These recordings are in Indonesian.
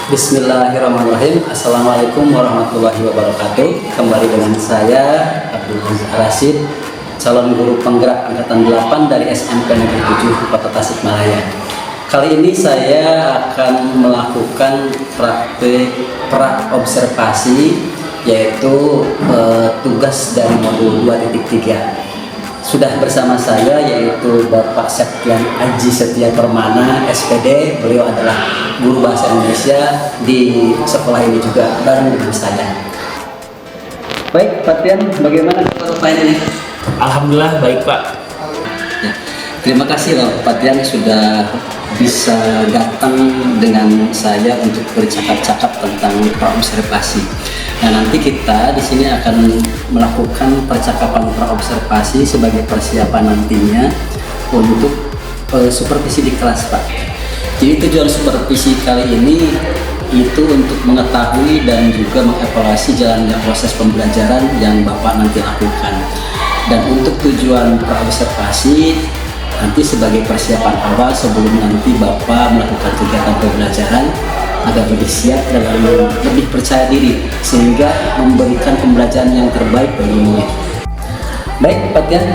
Bismillahirrahmanirrahim. Assalamualaikum warahmatullahi wabarakatuh. Kembali dengan saya Abdul Aziz Rashid, calon guru penggerak angkatan 8 dari SMP Negeri 7 Kota Tasikmalaya. Kali ini saya akan melakukan praktek pra-observasi, yaitu tugas dari modul 2.3. Sudah bersama saya yaitu Bapak Septian Aji Setia Permana, SPD. Beliau adalah guru bahasa Indonesia di sekolah ini juga bareng dengan saya. Baik, Pak Tian, bagaimana Bapak ini? Alhamdulillah baik, Pak. Ya, terima kasih loh Pak Tian sudah bisa datang dengan saya untuk bercakap-cakap tentang pra-observasi. Nah, nanti kita di sini akan melakukan percakapan pra-observasi sebagai persiapan nantinya untuk supervisi di kelas, Pak. Jadi tujuan supervisi kali ini itu untuk mengetahui dan juga mengevaluasi jalannya proses pembelajaran yang Bapak nanti lakukan. Dan untuk tujuan pra-observasi nanti sebagai persiapan awal sebelum nanti Bapak melakukan kegiatan pembelajaran agar lebih siap dan lebih percaya diri sehingga memberikan pembelajaran yang terbaik bagi murid. Baik, Pak Tian,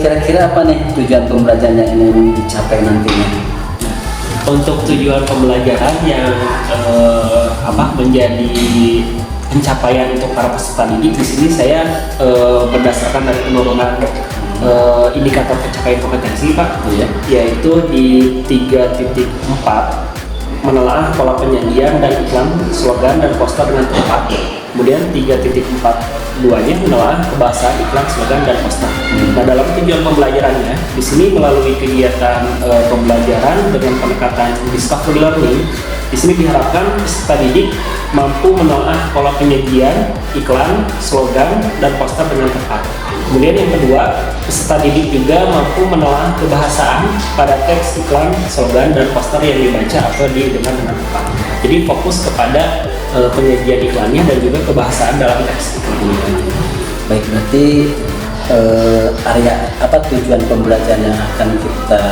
kira-kira apa nih tujuan pembelajaran yang ingin dicapai nantinya? Untuk tujuan pembelajaran yang menjadi pencapaian untuk para peserta didik di sini saya berdasarkan dari penurunan indikator pencapaian kompetensi, Pak, yaitu di 3.4 menelaah pola penyajian dan iklan, slogan dan poster dengan tepat. Kemudian 3.42-nya menelaah kebahasaan iklan, slogan dan poster. Nah, dalam tujuan pembelajarannya di sini melalui kegiatan pembelajaran dengan pendekatan discovery learning, di sini diharapkan peserta didik mampu menelaah pola penyajian, iklan, slogan dan poster dengan tepat. Kemudian yang kedua, peserta didik juga mampu menelaah kebahasaan pada teks iklan, slogan, dan poster yang dibaca atau didengar dengan tepat. Jadi fokus kepada penyajian iklannya dan juga kebahasaan dalam teks iklannya. Baik, berarti area apa tujuan pembelajaran yang akan kita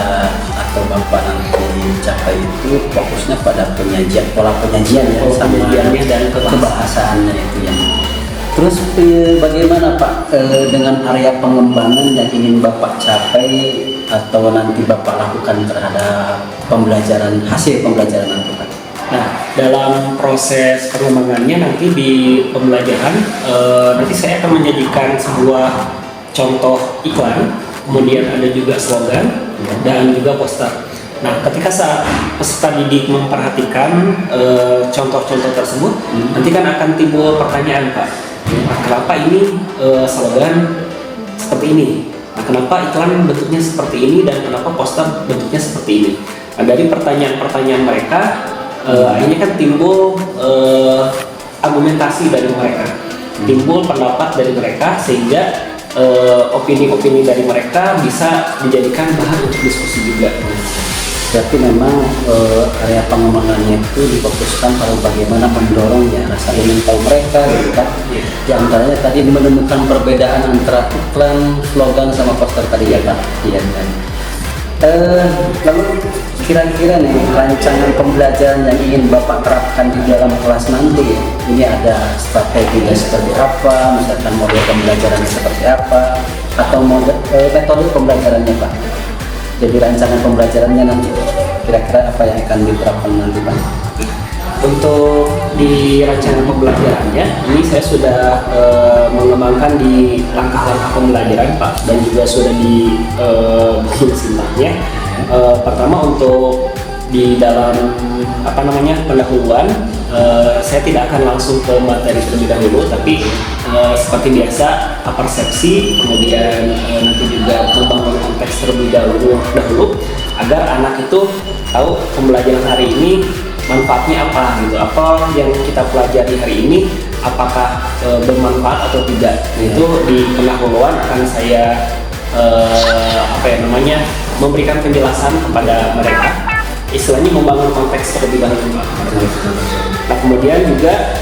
atau Bapak nanti capai itu fokusnya pada penyajian, pola penyajian ya, sama dan kebahasaannya itu ya. Terus bagaimana Pak dengan area pengembangan yang ingin Bapak capai atau nanti Bapak lakukan terhadap pembelajaran, hasil pembelajaran nanti Pak? Nah, dalam proses pengembangannya nanti di pembelajaran nanti saya akan menjadikan sebuah contoh iklan, kemudian ada juga slogan dan juga poster. Nah, ketika saat peserta didik memperhatikan contoh-contoh tersebut, nanti kan akan timbul pertanyaan, Pak. Nah, kenapa ini slogan seperti ini? Nah, kenapa iklan bentuknya seperti ini dan kenapa poster bentuknya seperti ini? Nah, dari pertanyaan-pertanyaan mereka, akhirnya kan timbul argumentasi dari mereka, timbul pendapat dari mereka sehingga opini-opini dari mereka bisa dijadikan bahan untuk diskusi juga. Berarti memang area pengembangannya itu difokuskan pada bagaimana mendorongnya rasa ingin tahu mereka, gitu kan? Di antaranya tadi menemukan perbedaan antara iklan, slogan sama poster tadi ya Pak. Iya kan. Lalu kira-kira nih rancangan pembelajaran yang ingin Bapak terapkan di dalam kelas nanti, ini ada strateginya seperti apa, misalkan model pembelajarannya seperti apa, atau metode pembelajarannya Pak? Jadi rancangan pembelajarannya nanti kira-kira apa yang akan diterapkan nanti Pak? Untuk di rancangan pembelajarannya ini saya sudah mengembangkan di langkah-langkah pembelajaran Pak, dan juga sudah di buku simaknya. Pertama untuk di dalam pendahuluan, saya tidak akan langsung ke materi terlebih dahulu, tapi seperti biasa persepsi, kemudian nanti juga membangun konteks terlebih dahulu agar anak itu tahu pembelajaran hari ini manfaatnya apa gitu, apa yang kita pelajari hari ini apakah bermanfaat atau tidak. Itu di pendahuluan akan saya memberikan penjelasan kepada mereka, istilahnya membangun konteks terlebih dahulu. Nah, kemudian juga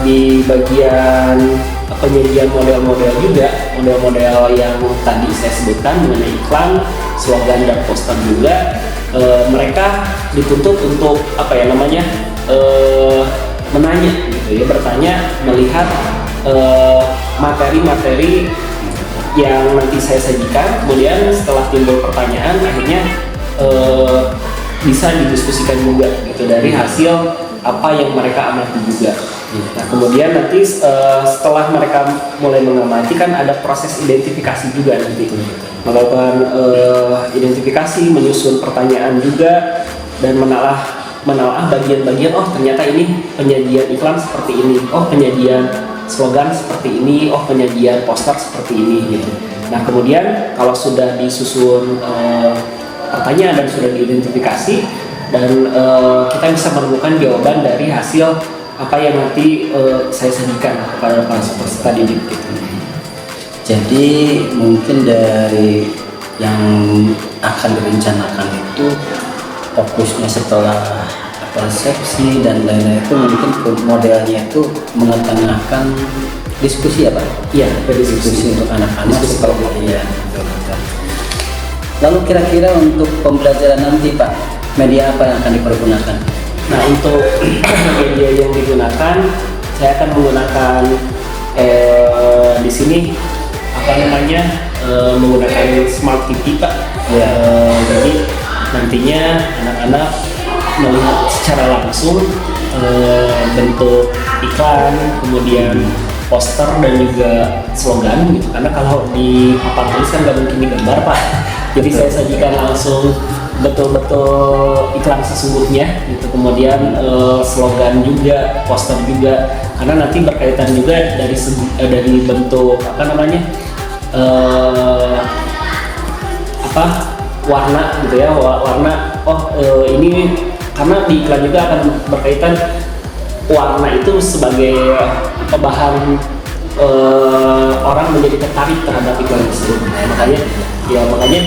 di bagian penyajian model-model juga, model-model yang tadi saya sebutkan mengenai iklan, slogan dan poster juga. Mereka dituntut untuk menanya gitu ya, bertanya, melihat materi-materi yang nanti saya sajikan. Kemudian setelah timbul pertanyaan, akhirnya bisa didiskusikan juga gitu dari hasil apa yang mereka amati juga. Nah, kemudian nanti setelah mereka mulai mengamati kan ada proses identifikasi juga nanti, melakukan identifikasi, menyusun pertanyaan juga, dan menelaah bagian-bagian. Oh, ternyata ini penyajian iklan seperti ini. Oh, penyajian slogan seperti ini. Oh, penyajian poster seperti ini gitu. Nah, kemudian kalau sudah disusun pertanyaan dan sudah diidentifikasi, dan kita bisa menemukan jawaban dari hasil apa yang nanti saya sajikan kepada para peserta didik gitu. Jadi mungkin dari yang akan direncanakan itu fokusnya setelah persepsi dan lain-lain itu mungkin modelnya itu mengetengahkan diskusi ya Pak? Iya, diskusi untuk anak-anak seperti iya. Lalu kira-kira untuk pembelajaran nanti Pak, media apa yang akan dipergunakan? Nah, untuk media yang digunakan, saya akan menggunakan di sini menggunakan smart TV Pak. Ya. Jadi nantinya anak-anak melihat secara langsung bentuk iklan, kemudian poster dan juga slogan gitu. Karena kalau di papan tulis kan nggak mungkin digambar Pak. Jadi saya sajikan langsung betul-betul iklan sesungguhnya gitu. Kemudian slogan juga, poster juga, karena nanti berkaitan juga dari bentuk warna gitu ya, warna. Ini karena di iklan juga akan berkaitan warna itu sebagai bahan orang menjadi tertarik terhadap iklan tersebut. Makanya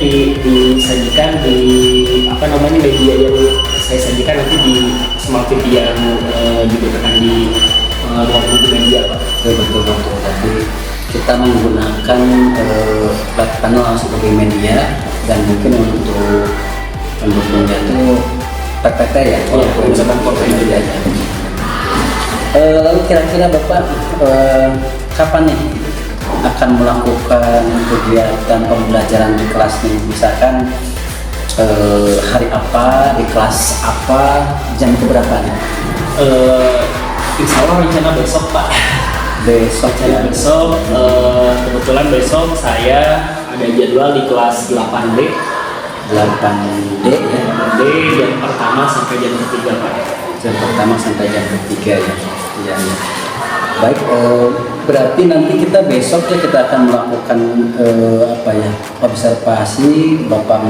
disajikan di media yang saya sajikan nanti di smart TV yang digunakan di ruang multimedia Pak. Betul. Tapi kita menggunakan flat panel sebagai media, dan mungkin untuk pendukungnya itu PPT ya, menggunakan media aja. Lalu kira-kira Bapak kapan nih akan melakukan kegiatan pembelajaran di kelas nih? Misalkan hari apa, di kelas apa, jam berapa nih? Insya Allah rencana besok Pak. Besok. Kebetulan besok saya ada jadwal di kelas 8D. 8D ya. 8D jam pertama sampai jam ketiga Pak. Jam pertama sampai jam ketiga ya. Iya. Baik, berarti nanti kita besok ya kita akan melakukan observasi. Bapak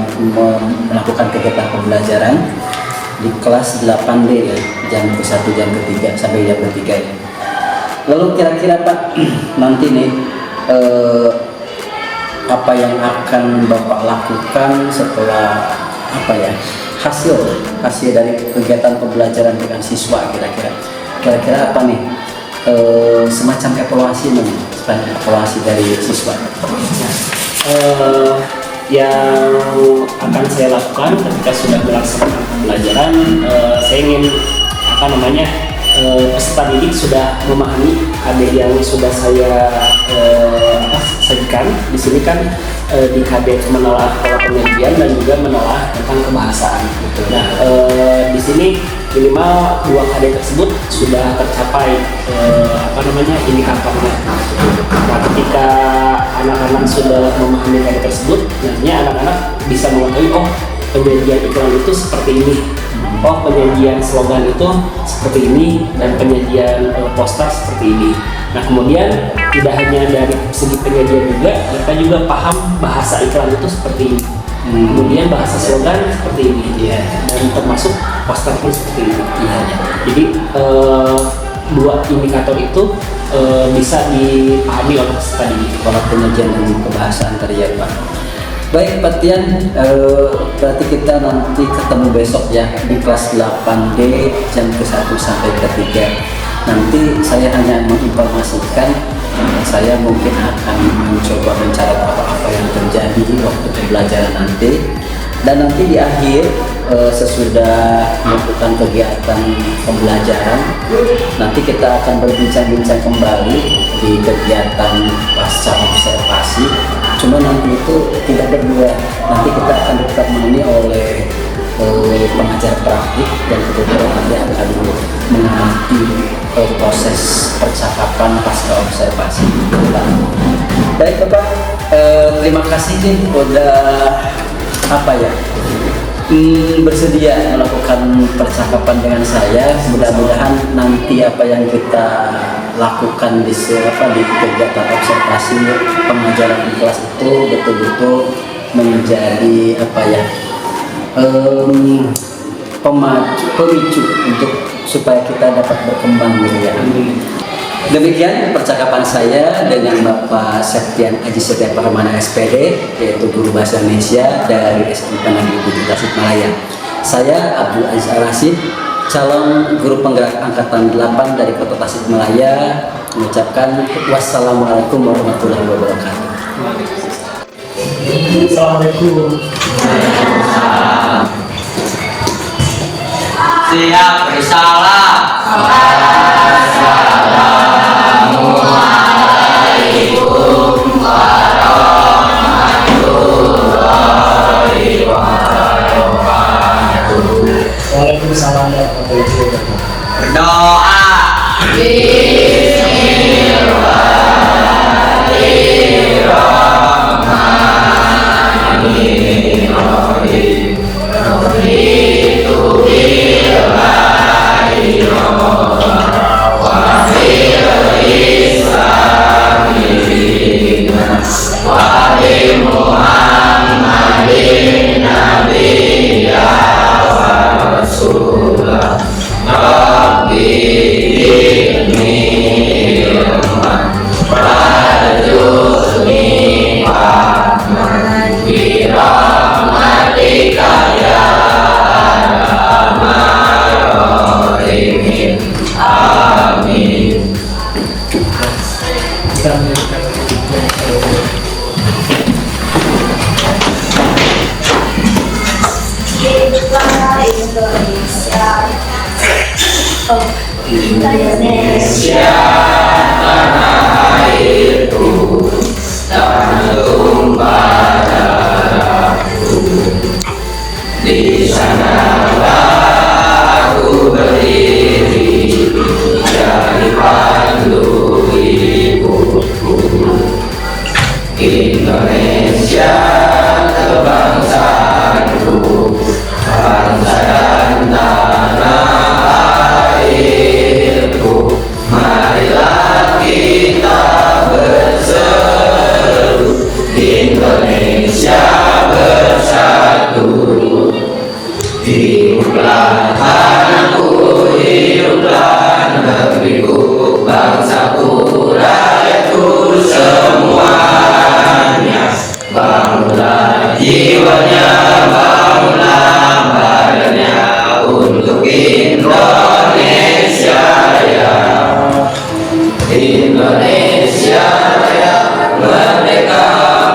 melakukan kegiatan pembelajaran di kelas 8D ya, jam ke-1 jam ke-3 sampai jam ke-3 ya. Lalu kira-kira Pak, nanti nih apa yang akan Bapak lakukan setelah hasil dari kegiatan pembelajaran dengan siswa, kira-kira apa nih semacam evaluasi dari siswa? Yang akan saya lakukan ketika sudah melaksanakan pembelajaran, saya ingin peserta didik sudah memahami KD yang sudah saya sajikan. Di sini kan di KD menelaah pola penyajian dan juga menelaah tentang kebahasaan. Nah, di sini minimal 2 KD tersebut sudah tercapai indikatornya. Nah, ketika anak-anak sudah memahami KD tersebut, nantinya anak-anak bisa mengetahui penyajian iklan itu seperti ini. Penyajian slogan itu seperti ini, dan penyajian poster seperti ini. Nah, kemudian tidak hanya dari segi penyajian juga, mereka juga paham bahasa iklan itu seperti ini. Kemudian bahasa slogan seperti ini, dan termasuk poster pun seperti ini. Jadi 2 indikator itu bisa dipahami oleh peserta didik. Pola penyajian dan kebahasaan tadi ya Pak. Baik Pak Tian, berarti kita nanti ketemu besok ya di kelas 8D jam ke-1 sampai ke-3. Nanti saya hanya menginformasikan saya mungkin akan mencoba mencatat apa-apa yang terjadi waktu pembelajaran nanti, dan nanti di akhir sesudah melakukan kegiatan pembelajaran, nanti kita akan berbincang-bincang kembali di kegiatan pasca observasi. Cuma nanti itu tidak berdua, nanti kita akan ditemani oleh pengajar praktik dan kebetulan nanti akan mengamati proses percakapan pasca observasi. Baik Bapak, terima kasih nih udah bersedia melakukan percakapan dengan saya. Mudah-mudahan nanti apa yang kita lakukan di kegiatan observasi pengajaran di kelas itu betul-betul menjadi pemicu untuk supaya kita dapat berkembang gitu ya. Demikian percakapan saya dengan Bapak Septian Aji Setia Permana SPD, yaitu guru bahasa Indonesia dari SMP Negeri 7 Tasikmalaya. Saya Abdul Aziz Al-Rasyid, calon guru penggerak angkatan 8 dari Kota Tasikmalaya, mengucapkan wassalamualaikum warahmatullahi wabarakatuh. Assalamualaikum. Siap bersalah. Waalaikumsalam warahmatullahi wabarakatuh. Berdoa. Indonesia tanah airku, tanah tumpah darahku. Di sanalah aku berdiri, jadi pandu hidupku. Indonesia kebangsaanku, bangsa dan tanah airku. Marilah kita berseru, Indonesia bersatu. Hiduplah tanahku, hiduplah negeriku, bangsaku, rakyatku semuanya. Bangunlah jiwanya, bangunlah badannya untuk Indonesia Raya. Indonesia Raya, merdeka,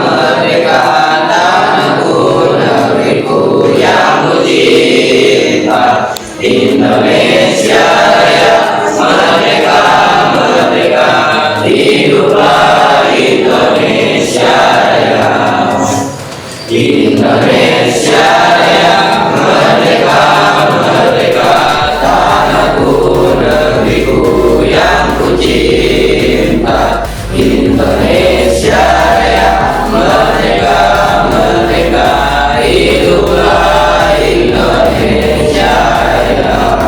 merdeka, tanahku, negeriku yang ku cinta. Indonesia Raya, merdeka, merdeka, hiduplah Indonesia Raya. Indonesia Raya, merdeka, merdeka, tanahku, negeriku yang ku cinta. Indonesia Raya, merdeka, merdeka, hiduplah Indonesia Raya.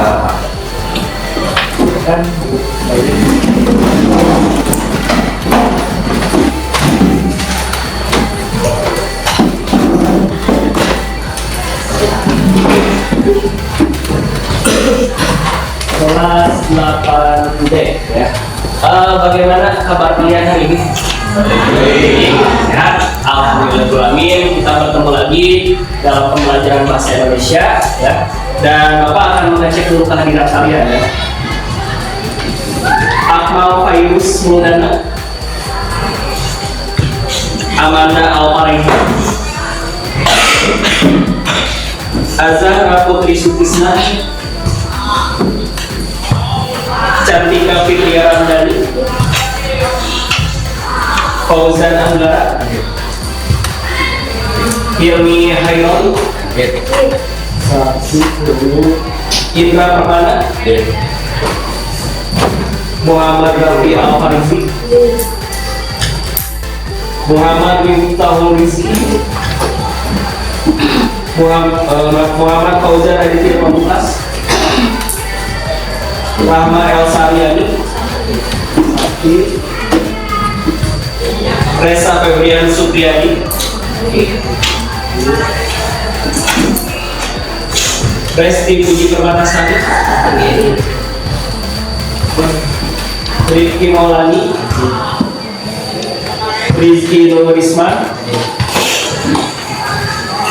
Kelas 8D ya. Bagaimana kabar kalian hari ini? Ya, alhamdulillah, kita bertemu lagi dalam pembelajaran bahasa Indonesia ya. Dan Bapak akan mengecek dulu kehadiran kalian ya. Akmal Fairuz Muldana. Amanda Alpareha, Azhara Putri Sutisna, Cantika Fitria Ramdhani, Fauzan Anggara, Hilmi Hairul, Indra Permana, Muhammad Rafi Al-Farizi, Muhammad Miftahul Rizki, Muhammad Fauzan Aditya Pamungkas, Rahma El Saryani, Reza Febrian Supriyadi, Resti Puji Permatasari, Rifki Maulani, Rizky Nurisman,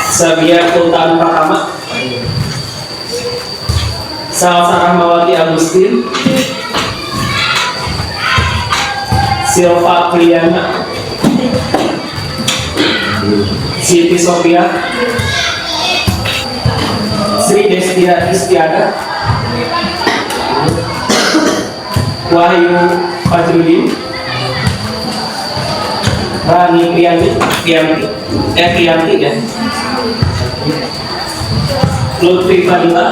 Sabia Sultan Pratama, Salsa Rahmawati Agustin, Silva Priyana, Siti Sofia, Sri Destia Istiada, Wahyu Fajrudin, Rani Priyanti ya, Lutfi Fadila,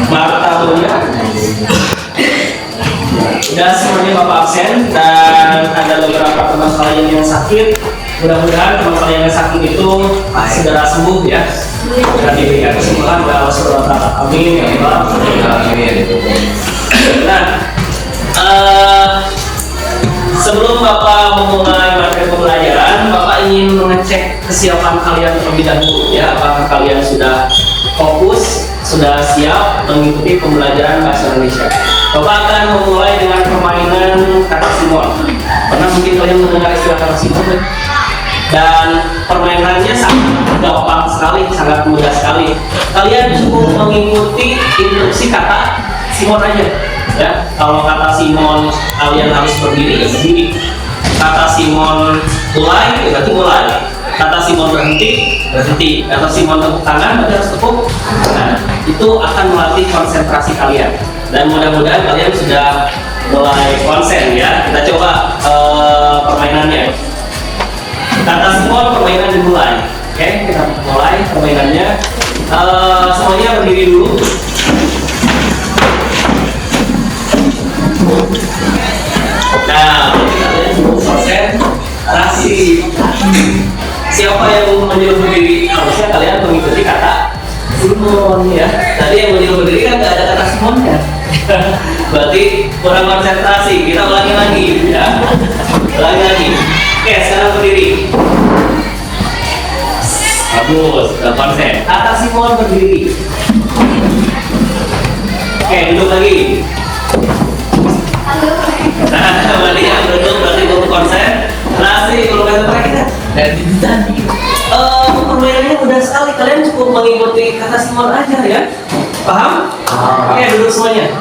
Marta Mulia. Udah semuanya Bapak absen, dan ada beberapa teman kalian yang sakit. Mudah-mudahan teman kalian yang sakit itu segera sembuh ya, dan diberikan kesembuhan oleh Allah Subhanahu wa Ta'ala. Amin ya Allah. Nah, sebelum Bapak memulai materi pembelajaran, Bapak ingin mengecek kesiapan kalian terlebih dahulu ya, apakah kalian sudah fokus, sudah siap mengikuti pembelajaran bahasa Indonesia. Bapak akan memulai dengan permainan kata simon. Pernah mungkin kalian mendengar istilah kata simon? Dan permainannya sangat gampang sekali, sangat mudah sekali. Kalian cukup mengikuti instruksi kata simon aja. Ya, kalau kata simon kalian harus berdiri ya berdiri. Kata simon mulai ya berarti mulai. Kata simon berhenti berhenti. Kata simon tepuk tangan berarti harus tepuk. Nah, itu akan melatih konsentrasi kalian. Dan mudah-mudahan kalian sudah mulai konsen ya. Kita coba permainannya. Kata simon permainan dimulai. Oke, kita mulai permainannya. Semuanya berdiri dulu. Nah, kalian konsentrasi. Siapa yang menyuruh berdiri? Harusnya kalian mengikuti kata simon ya. Tadi yang menyuruh berdiri kan nggak ada kata simonnya. Berarti kurang konsentrasi. Kita ulangi lagi ya. Ulangi lagi. Oke, sekarang berdiri. Bagus, konsen. Kata simon berdiri. Oke, duduk lagi. Nah, berarti yang duduk berarti belum konsentrasi. Belum konsentrasi kita. Dan itu tadi. Permainannya mudah sekali. Kalian cukup mengikuti kata simon aja ya. Paham? Oke, duduk semuanya.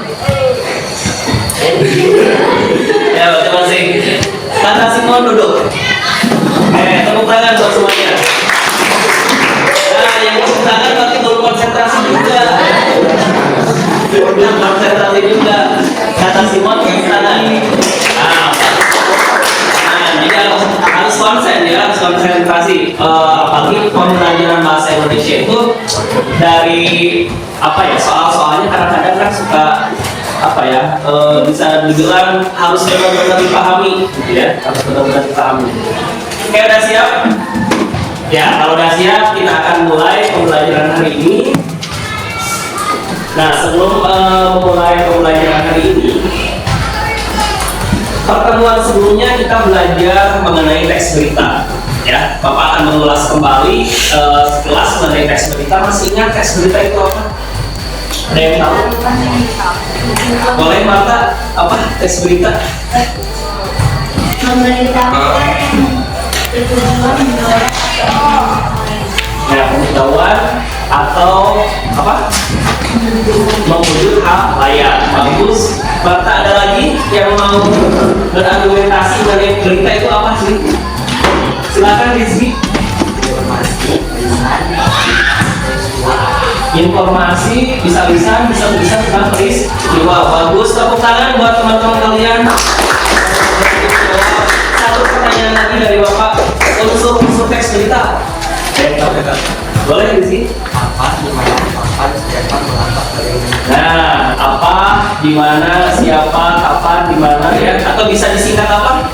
Ya, terima kasih. Kata simon duduk. Tepuk tangan buat semuanya. Nah, yang tepuk tangan berarti belum konsentrasi juga. Belum konsentrasi juga. Kata simon tepuk tangan. Jadi harus konsen ya, harus konsentrasi. Apalagi pembelajaran bahasa Indonesia itu dari apa ya, soal-soalnya kadang-kadang kan suka apa ya, bisa dibilang harus benar-benar dipahami gitu ya, harus benar-benar dipahami. Oke, udah siap? Ya, kalau udah siap kita akan mulai pembelajaran hari ini. Nah, sebelum memulai pembelajaran hari ini, pertemuan sebelumnya kita belajar mengenai teks berita. Ya, Bapak akan mengulas kembali sekelas mengenai teks berita. Masih ingat teks berita itu apa? Ada yang tahu? Boleh Marta, apa teks berita? Memberitahukan pengetahuan atau apa? Mewujud hal layak. Bagus. Marta, ada lagi yang mau berargumentasi mengenai berita itu apa sih? Silakan Rizky. Informasi bisa lisan, bisa tulisan, bisa peristiwa. Bagus, tepuk tangan buat teman-teman kalian. Satu pertanyaan lagi dari Bapak, unsur teks berita. Boleh di sini? Apa, di mana, kapan, siapa, mengapa, bagaimana. Nah, apa, di mana, siapa, kapan, di mana ya? Atau bisa disingkat apa?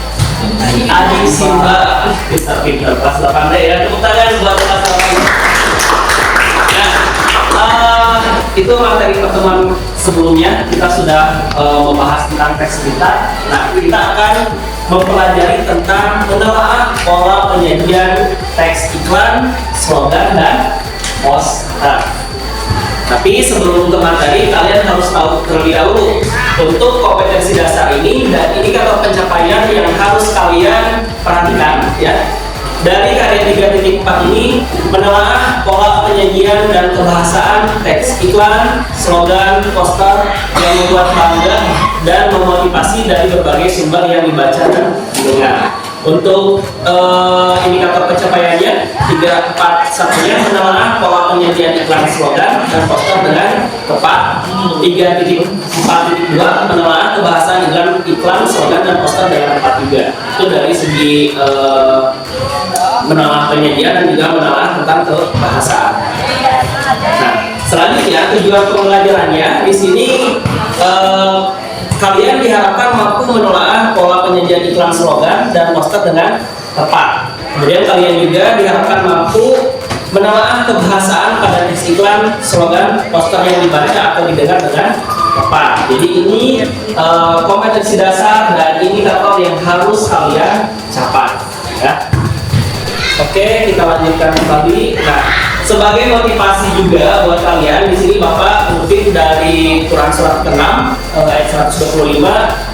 Adik Simba. Bisa pintar kelas 8 deh ya. Tepuk tangan buat kelas 8. Itu materi pertemuan sebelumnya kita sudah membahas tentang teks berita. Nah, kita akan mempelajari tentang menelaah pola penyajian teks iklan, slogan, dan poster. Tapi sebelum ke materi, kalian harus tahu terlebih dahulu untuk kompetensi dasar ini dan indikator pencapaian yang harus kalian perhatikan ya. Dari karya 3.4 ini menelaah pola penyajian dan kebahasaan teks iklan, slogan, poster yang membuat bangga dan memotivasi dari berbagai sumber yang dibaca dan didengar. Untuk indikator pencapaiannya 3.4.1-nya menelaah pola penyajian iklan, slogan, dan poster dengan tepat. 3.4.2 menelaah kebahasaan iklan, slogan, dan poster dengan tepat juga. Itu dari segi menelaah penyajian dan juga menelaah tentang kebahasaan. Nah, selanjutnya tujuan pembelajarannya di sini kalian diharapkan mampu menelaah pola penyajian iklan, slogan, dan poster dengan tepat. Kemudian kalian juga diharapkan mampu menelaah kebahasaan pada teks iklan, slogan, poster yang dibaca atau didengar dengan tepat. Jadi ini kompetensi dasar dan indikator yang harus kalian capai. Ya. Oke, kita lanjutkan kembali. Nah, sebagai motivasi juga buat kalian, di sini Bapak mengutip dari Quran surat ke-6 ayat 125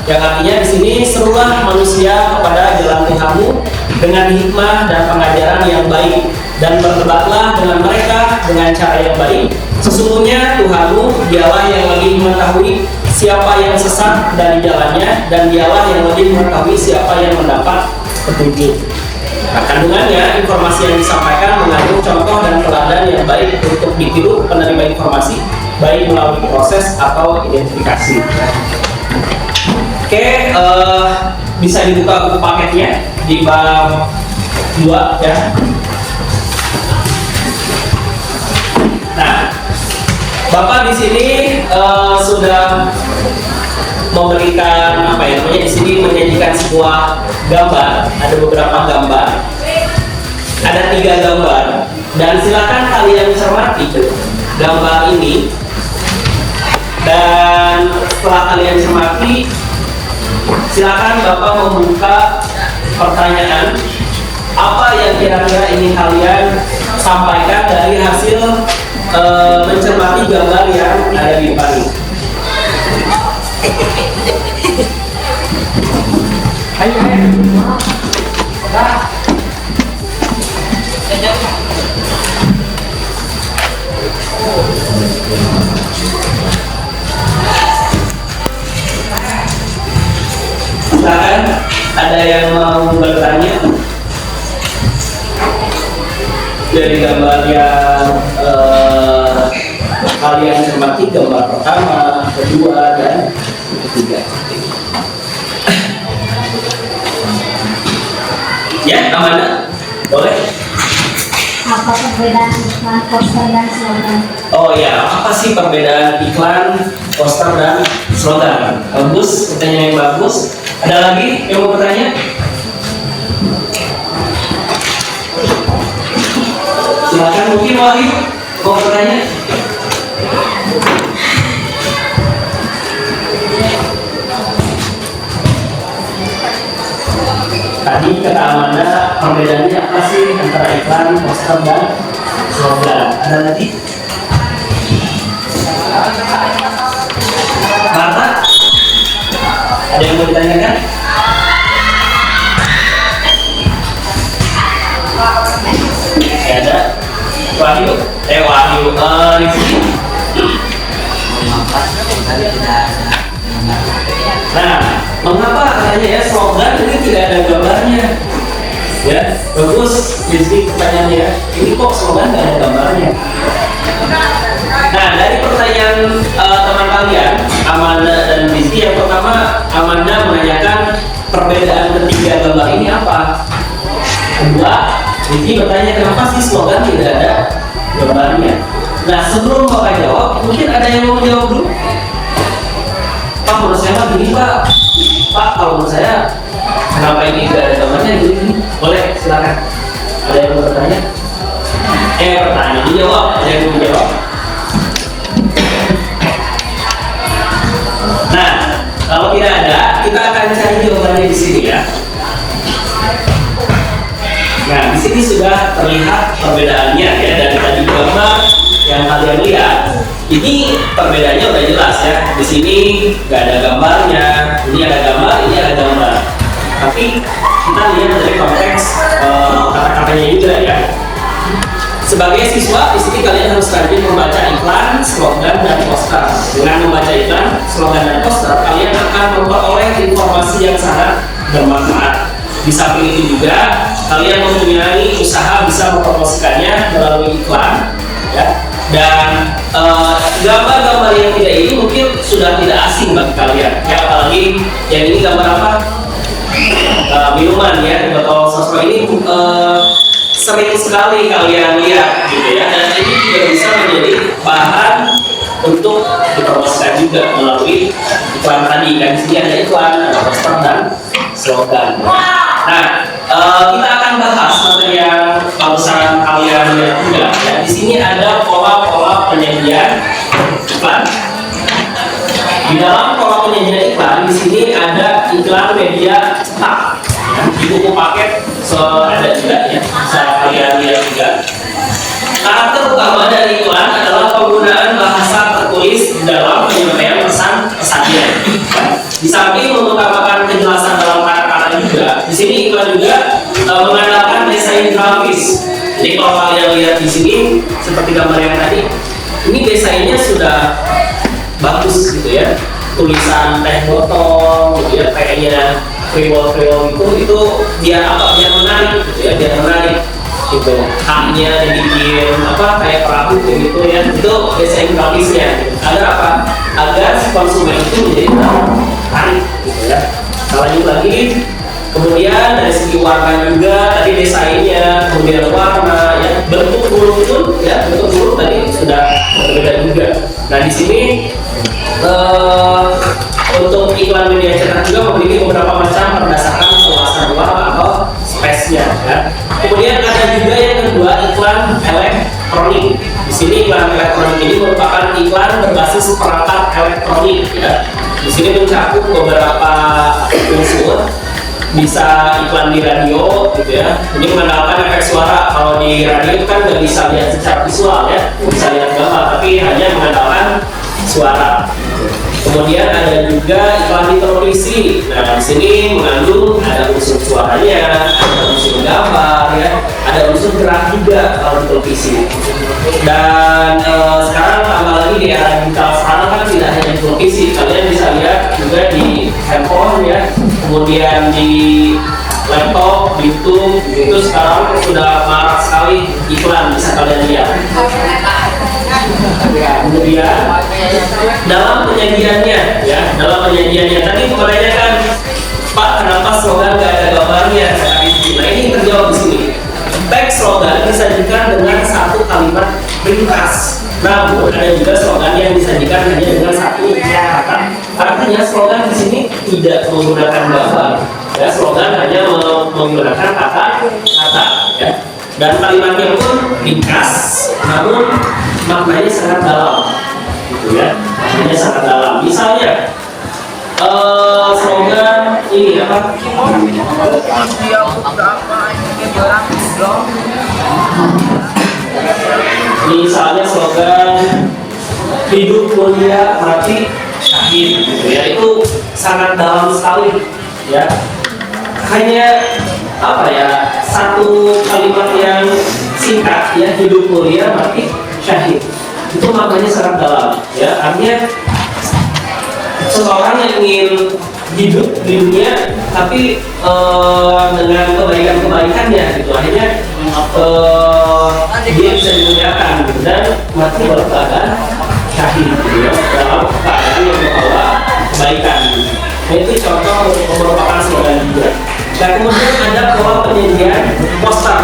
yang artinya di sini serulah manusia kepada jalan Tuhanmu dengan hikmah dan pengajaran yang baik dan berdebatlah dengan mereka dengan cara yang baik. Sesungguhnya Tuhanmu dialah yang lebih mengetahui siapa yang sesat dari jalannya dan dialah yang lebih mengetahui siapa yang mendapat petunjuk. Nah, kandungannya, informasi yang disampaikan mengandung contoh dan teladan yang baik untuk ditiru penerima informasi, baik melalui proses atau identifikasi. Oke, bisa dibuka buku paketnya di bab 2 ya. Nah, Bapak di sini sudah memberikan apa ya namanya, di sini menyajikan sebuah gambar, ada beberapa gambar, ada 3 gambar, dan silakan kalian cermati gambar ini, dan setelah kalian cermati silakan Bapak membuka pertanyaan apa yang kira-kira ingin kalian sampaikan dari hasil mencermati gambar yang ada di depan ini. Ayo. Silakan, ada yang mau bertanya dari gambar yang kalian cermati, gambar pertama, kedua, dan ketiga. Ya, Amanda, boleh? Apa perbedaan iklan, poster, dan slogan? Oh ya, apa sih perbedaan iklan, poster, dan slogan? Bagus, pertanyaan yang bagus. Ada lagi yang mau bertanya? Silakan, mungkin Wahyu mau bertanya. Tadi kata Amanda, perbedaannya apa sih antara iklan, poster, dan slogan? Ada lagi? Marta? Ada yang mau ditanyakan? Ya, ada. Wahyu? Wahyu. Rizky? Mengapa tadi tidak ada? Nah, mengapa katanya ya bagus. Jadi pertanyaannya ya, ini kok slogan nggak ada gambarnya? Nah, dari pertanyaan teman kalian, Amanda dan Rizky, yang pertama Amanda menanyakan perbedaan ketiga gambar ini apa? Kedua, Rizky bertanya kenapa sih slogan tidak ada gambarnya? Nah, sebelum Bapak jawab, mungkin ada yang mau jawab dulu? Pak, menurut saya mah gini Pak. Pak, kalau menurut saya kenapa ini tidak ada gambarnya gini? Boleh, silakan. Ada yang mau bertanya? Pertanyaan dijawab, ada yang mau jawab? Nah, kalau tidak ada, kita akan cari jawabannya di sini ya. Nah, di sini sudah terlihat perbedaannya ya dari tadi gambar yang kalian lihat. Ini perbedaannya udah jelas ya. Di sini nggak ada gambarnya, ini ada gambar, ini ada gambar. Tapi kita lihat dari konteks kata-katanya juga ya. Sebagai siswa, di sini kalian harus rajin membaca iklan, slogan, dan poster. Dengan membaca iklan, slogan, dan poster, kalian akan memperoleh informasi yang sangat bermanfaat. Di samping itu juga, kalian mempunyai usaha bisa mempromosikannya melalui iklan, ya. Dan gambar-gambar yang tidak ini mungkin sudah tidak asing bagi kalian. Ya, apalagi yang ini gambar apa? Minuman ya, botol sosro ini sering sekali kalian lihat gitu ya, dan ini juga bisa menjadi bahan untuk dipromosikan juga melalui iklan tadi. Dan di sini ada iklan, ada poster dan slogan. Nah, kita akan bahas materi yang barusan kalian lihat juga. Ya, di sini ada pola-pola penyajian iklan. Di dalam pola penyajian iklan, di sini ada iklan media cetak. Di buku paket ada juga ya, bisa kalian lihat juga. Karakter utama dari iklan adalah penggunaan bahasa tertulis dalam penyampaian pesannya. Di samping mengutamakan kejelasan dalam kata-kata juga, di sini iklan juga mengandalkan desain grafis. Jadi kalau kalian lihat di sini seperti gambar yang tadi, ini desainnya sudah bagus gitu ya, tulisan teh botol gitu ya, kayaknya free-wall itu biar apa, biar menarik gitu ya, biar menarik gitu. Haknya dibikin apa kayak perahu gitu ya, itu desain grafisnya gitu. Agar apa? Agar si konsumen itu menjadi tertarik gitu ya. Lanjut lagi, kemudian dari segi warna juga tadi desainnya, kemudian warna ya, bentuk burung pun ya, bentuk burung tadi sudah berbeda juga. Nah, di sini untuk iklan media cetak juga memiliki beberapa macam berdasarkan luasan ruang atau space-nya ya. Kemudian ada juga yang kedua, iklan elektronik. Di sini iklan elektronik ini merupakan iklan berbasis perangkat elektronik ya. Di sini mencakup beberapa unsur, bisa iklan di radio gitu ya. Ini mengandalkan efek suara. Kalau di radio itu kan nggak bisa lihat secara visual ya, bisa lihat gambar, tapi hanya mengandalkan suara. Kemudian ada juga iklan di televisi. Nah, di sini mengandung ada unsur suaranya, ada unsur gambar ya, ada unsur gerak juga kalau di televisi. Dan sekarang tambah lagi di era digital sekarang kan tidak hanya di televisi, kalian bisa lihat juga di handphone ya, kemudian di laptop, YouTube, itu sekarang sudah marak sekali iklan, bisa kalian lihat. Kemudian dalam penyajiannya ya, dalam penyajiannya tadi menanyakan, Pak, kenapa slogan nggak ada gambarnya? Nah, ini terjawab di sini. Teks slogan disajikan dengan satu kalimat ringkas. Namun ada juga slogan yang disajikan hanya dengan satu kata. Artinya slogan di sini tidak menggunakan gambar. Ya, slogan hanya menggunakan kata-kata ya. Dan kalimatnya pun ringkas, namun maknanya sangat dalam, gitu ya. Maknanya sangat dalam. Misalnya, slogan ini apa? Misalnya slogan hidup mulia mati syahid, gitu ya. Itu sangat dalam sekali, ya. Hanya apa ya, satu kalimat yang singkat ya, hidup mulia mati syahid, itu maknanya sangat dalam ya. Artinya seseorang yang ingin hidup di dunia tapi dengan kebaikan-kebaikannya gitu akhirnya dia bisa dimuliakan gitu, dan mati dalam keadaan syahid gitu ya, dalam keadaan yang membawa kebaikan. Nah, itu contoh merupakan slogan juga. Dan kemudian ada pola penyajian poster.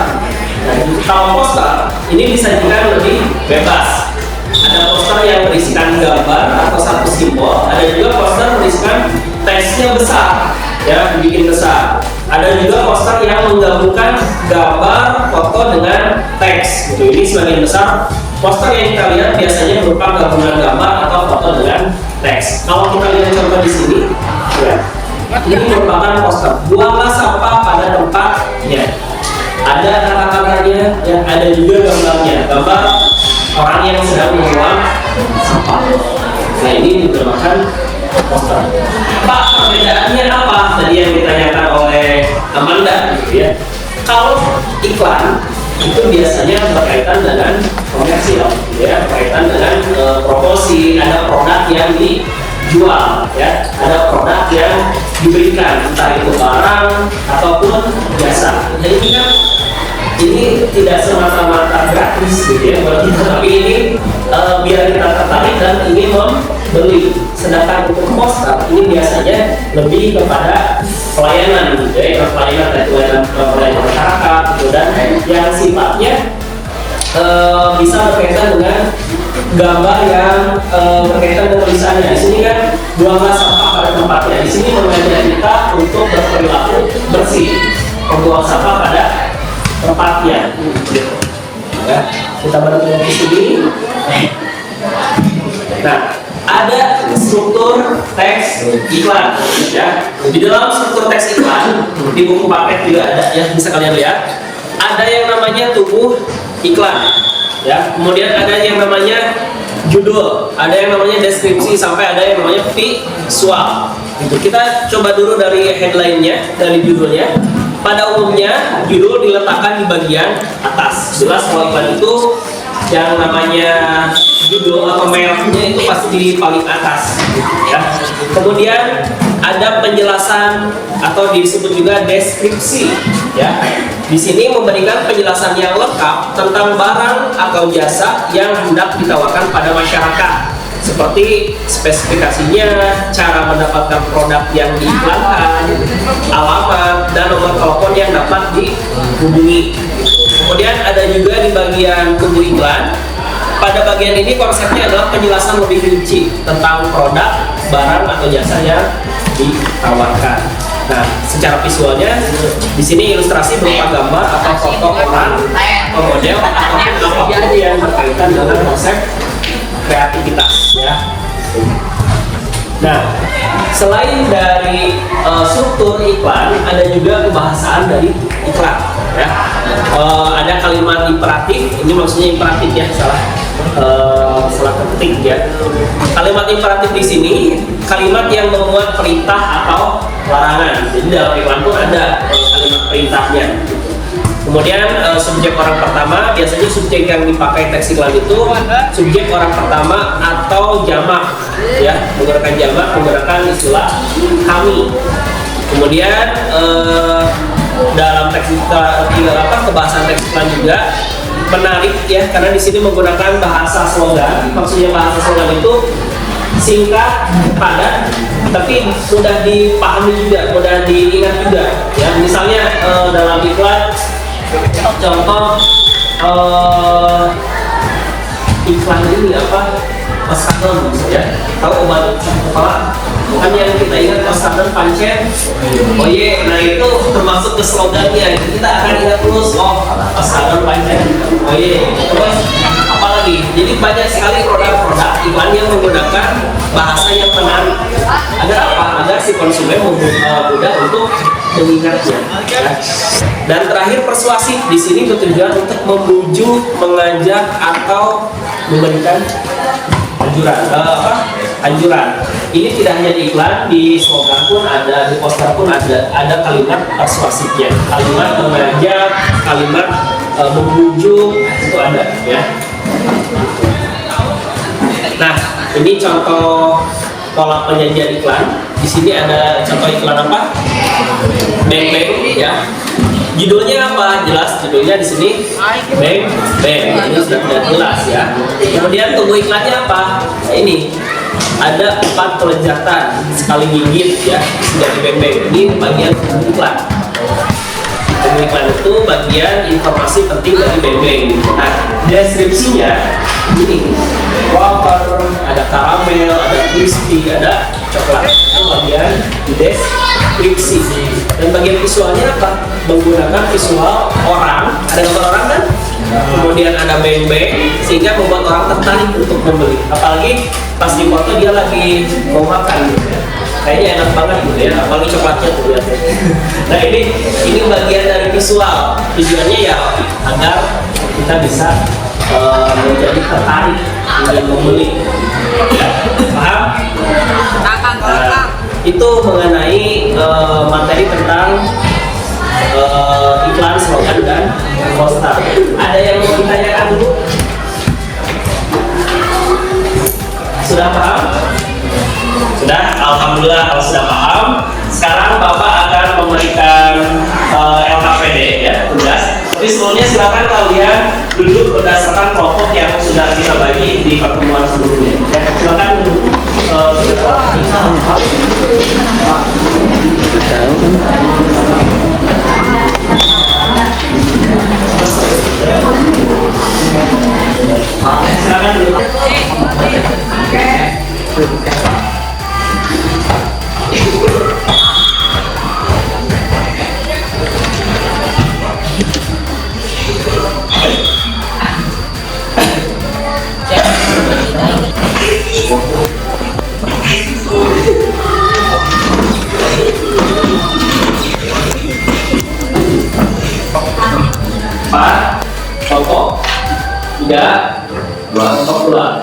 Nah, kalau poster ini disajikan lebih bebas. Ada poster yang berisikan gambar atau satu simbol, ada juga poster berisikan teksnya besar, ya, dibikin besar. Ada juga poster yang menggabungkan gambar, foto dengan teks. Gitu. Ini sebagian besar poster yang kita lihat biasanya berupa gabungan gambar atau foto dengan teks. Kalau kita lihat contoh di sini, ya, ini merupakan poster buanglah sampah pada tempatnya. Ada kata-katanya, ya, ada juga gambarnya, gambar orang yang sedang membuang sampah. Nah, ini merupakan poster. Pak, perbedaannya apa? Tadi yang ditanyakan oleh Amanda, gitu ya. Kalau iklan itu biasanya berkaitan dengan komersial, gitu ya, berkaitan dengan promosi, ada produk yang dijual, ya, ada produk yang diberikan, entah itu barang ataupun jasa. Jadi kan ini tidak semata-mata gratis gitu ya buat kita, tapi ini biar kita tertarik dan ingin membeli. Sedangkan untuk poster ini biasanya lebih kepada pelayanan gitu ya, pelayanan masyarakat gitu, dan yang sifatnya bisa berkaitan dengan gambar yang berkaitan dengan tulisannya. Di sini kan buanglah sampah pada tempatnya. Di sini mengajak kita untuk berperilaku bersih, membuang sampah pada tempatnya. Ya, kita bantu di sini. Nah, ada struktur teks iklan, ya. Di dalam struktur teks iklan di buku paket juga ada, ya, bisa kalian lihat. Ada yang namanya tubuh iklan, ya. Kemudian ada yang namanya judul, ada yang namanya deskripsi, sampai ada yang namanya visual. Kita coba dulu dari headline-nya, dari judulnya. Pada umumnya judul diletakkan di bagian atas. Jelas kalau iklan itu yang namanya judul atau mereknya itu pasti di paling atas, ya. Kemudian ada penjelasan atau disebut juga deskripsi, ya. Di sini memberikan penjelasan yang lengkap tentang barang atau jasa yang hendak ditawarkan pada masyarakat, seperti spesifikasinya, cara mendapatkan produk yang diiklankan, alamat, dan nomor telepon yang dapat dihubungi. Kemudian ada juga di bagian tubuh iklan. Pada bagian ini konsepnya adalah penjelasan lebih rinci tentang produk, barang atau jasa yang ditawarkan. Nah, secara visualnya di sini ilustrasi berupa gambar atau foto orang, atau model, ataupun apapun yang berkaitan dengan konsep kreativitas, ya. Nah, selain dari struktur iklan, ada juga kebahasaan dari iklan, ya. Ada kalimat imperatif, ini maksudnya imperatif, ya, salah ketik, ya. Kalimat imperatif di sini kalimat yang memuat perintah atau larangan. Jadi dalam iklan pun ada kalimat perintahnya. Kemudian subjek orang pertama, biasanya subjek yang dipakai teks iklan itu subjek orang pertama atau jamak, ya, menggunakan jamak, menggunakan istilah kami. Kemudian dalam teks kebahasan teks iklan juga menarik, ya, karena di sini menggunakan bahasa slogan. Maksudnya bahasa slogan itu singkat, padat, tapi mudah dipahami juga, mudah diingat juga, ya. Misalnya dalam iklan, contoh iklan ini apa? Oskadon, ya. Tahu obat kepala? Bukan yang kita ingat Oskadon pancen. Oh iya, nah itu termasuk ke slogannya. Kita akan ingat terus, oh, Oskadon pancen. Oh iya, terus apalagi? Jadi banyak sekali produk-produk iklan yang menggunakan bahasa yang menarik. Agar apa? Agar si konsumen mudah untuk mengingatnya, ya. Dan terakhir persuasif di sini bertujuan untuk membujuk, mengajak, atau memberikan anjuran. Ini tidak hanya di iklan, di slogan pun ada, di poster pun ada kalimat persuasifnya, kalimat mengajak, kalimat membujuk, itu ada, ya. Nah, ini contoh pola penyajian iklan. Di sini ada contoh iklan apa? Bang Bang ya. Judulnya apa? Jelas judulnya di sini Bang Bang. Ini sudah tidak jelas ya. Kemudian tunggu iklannya apa? Nah, ini ada 4 kelezatan sekali gigit ya dari Bang Bang. Ini bagian iklan. Tunggu iklan itu bagian informasi penting dari Bang Bang. Nah, deskripsinya ini wafer, ada karamel, ada crispy, ada coklat. Itu bagian deskripsi. Dan bagian visualnya apa? Menggunakan visual orang, ada gambar orang kan? Kemudian ada Bang Bang, sehingga membuat orang tertarik untuk membeli. Apalagi pas di foto dia lagi mau makan gitu ya. Kayaknya enak banget gitu ya, apalagi coklatnya tuh lihat. Nah ini bagian dari visual. Tujuannya ya agar kita bisa menjadi tertarik ingin membeli. Paham? Nah, itu mengenai materi tentang iklan, slogan dan poster. Ada yang mau ditanyakan dulu? Sudah paham? Sudah? Alhamdulillah kalau sudah paham. Sekarang Bapak akan memberikan LKPD ya, tugas. Tapi sebelumnya silakan kalian duduk berdasarkan kelompok yang sudah kita bagi di pertemuan sebelumnya. Ya, silakan duduk. Silakan duduk. Empat, kelompok 3, 2, kelompok pulang.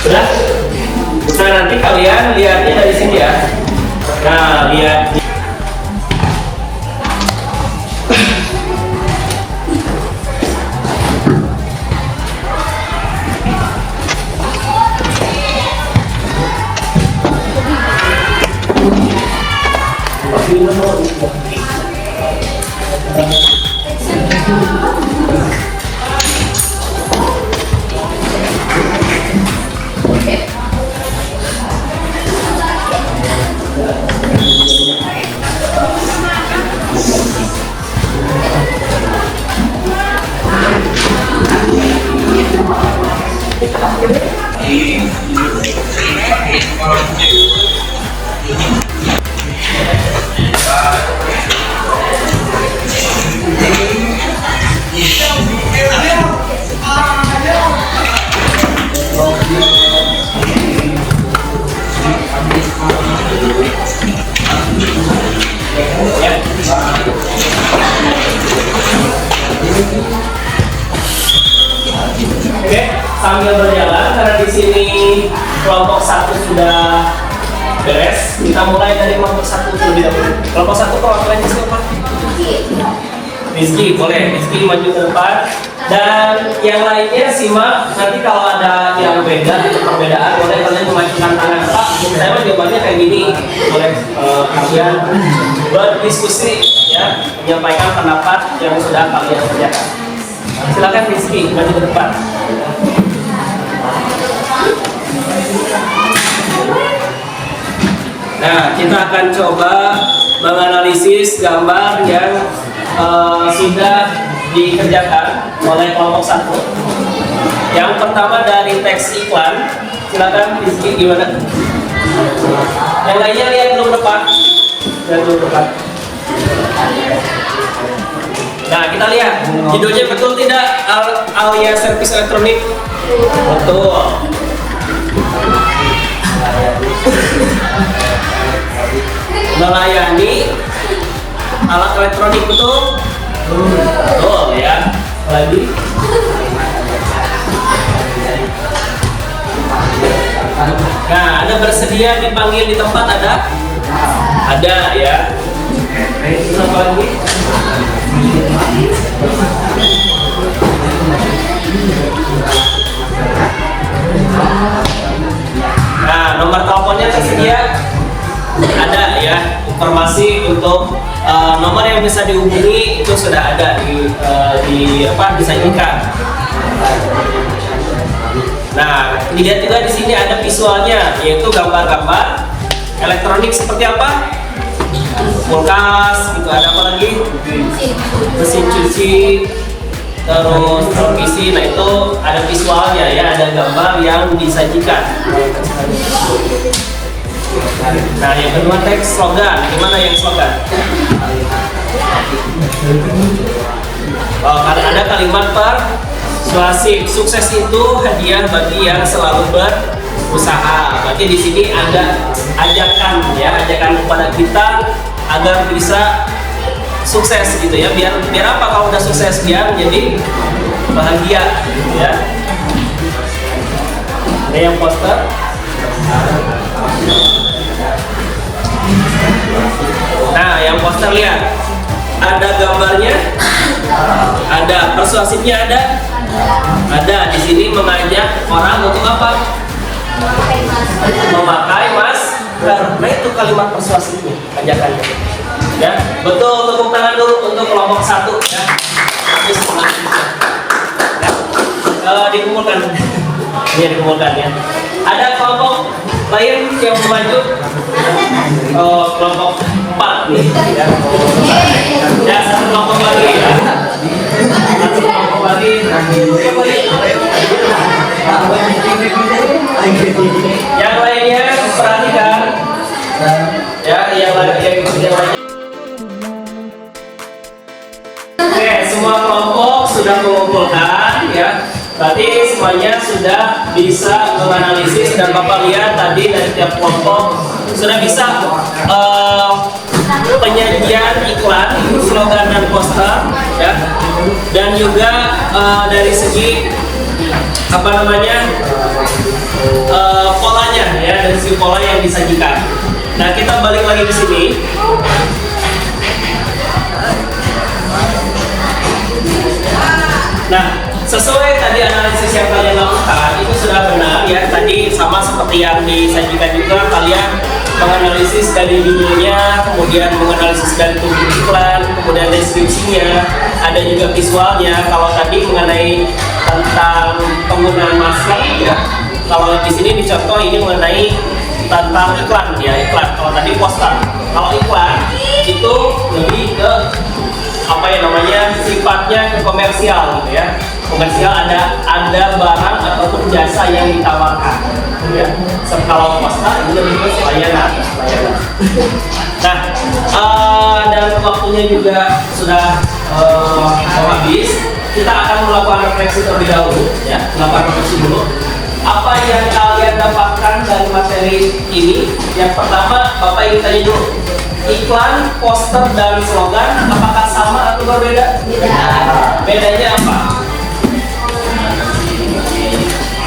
Sudah? Nah nanti kalian lihatnya dari sini ya. Nah lihat. Oke, sambil berjalan karena di sini kelompok 1 sudah beres, kita mulai dari kelompok 1 terlebih dahulu. Kelompok 1 perwakilannya siapa? Rizky, boleh. Rizky maju ke depan. Dan yang lainnya simak. Nanti kalau ada yang beda, perbedaan, boleh kalian memajukan tangan. Pak, saya mah jawabannya kayak gini. Boleh kalian berdiskusi, ya, menyampaikan pendapat yang sudah kalian kerjakan. Silakan Rizky, maju ke depan. Nah, kita akan coba menganalisis gambar yang sudah dikerjakan oleh kelompok 1. Yang pertama dari teks iklan. Silakan Rizky, gimana? Yang lainnya lihat dulu depan. Nah, kita lihat judulnya betul tidak? Alia Servis Elektronik. Betul. Melayani alat elektronik, betul? Betul ya. Lagi. Nah, Anda bersedia dipanggil di tempat ada? Ada ya. Terus apa lagi? Nah, nomor teleponnya tersedia? Ada ya. Informasi untuk nomor yang bisa dihubungi itu sudah ada disajikan. Nah, dilihat juga di sini ada visualnya, yaitu gambar-gambar elektronik seperti apa? Kulkas, gitu. Ada apa lagi? Mesin cuci, terus televisi. Nah, itu ada visualnya ya, ada gambar yang disajikan. Nah, yang kedua teks slogan. Gimana yang slogan? Ada kalimat persuasif. Sukses itu hadiah bagi yang selalu berusaha. Berarti di sini ada ajakan ya, ajakan kepada kita agar bisa sukses gitu ya. Biar apa kalau udah sukses? Biar menjadi bahagia ya. Ada yang poster. Nah, yang poster lihat, ada gambarnya, ada persuasifnya, ada di sini mengajak orang untuk apa? Memakai masker. Nah, itu kalimat persuasifnya, ajakannya. Ya, betul. Tepuk tangan dulu untuk kelompok 1 ya. Dikumpulkan. Ini dikumpulkan ya. Ada kelompok lain yang maju? Kelompok 4 nih ya. Ya, satu kelompok lagi ya. Satu kelompok lagi. Yang lainnya perhatikan. Ya, yang lainnya. Oke, semua kelompok sudah mengumpulkan ya. Berarti semuanya sudah bisa menganalisis, dan Bapak lihat tadi dari tiap kelompok sudah bisa penyajian iklan, slogan dan poster ya. Dan juga dari segi polanya ya, dari segi pola yang disajikan. Nah, kita balik lagi di sini. Nah, sesuai tadi analisis yang kalian lakukan itu sudah benar ya. Tadi sama seperti yang disajikan juga, kalian menganalisis dari judulnya, kemudian menganalisis dari tubuh iklan, kemudian deskripsinya, ada juga visualnya. Kalau tadi mengenai tentang penggunaan masker ya, kalau di sini dicontoh ini mengenai tentang iklan ya, iklan. Kalau tadi poster, kalau iklan itu lebih ke sifatnya ke komersial gitu ya. Komersial, ada barang ataupun jasa yang ditawarkan ya. Kalau poster itu lebih ke layanan. Nah, dan waktunya juga sudah habis. Kita akan melakukan refleksi terlebih dahulu ya, melakukan refleksi dulu. Apa yang kalian dapatkan dari materi ini? Yang pertama, Bapak ingin tanya dulu, iklan, poster, dan slogan apakah sama atau berbeda? Bedanya apa?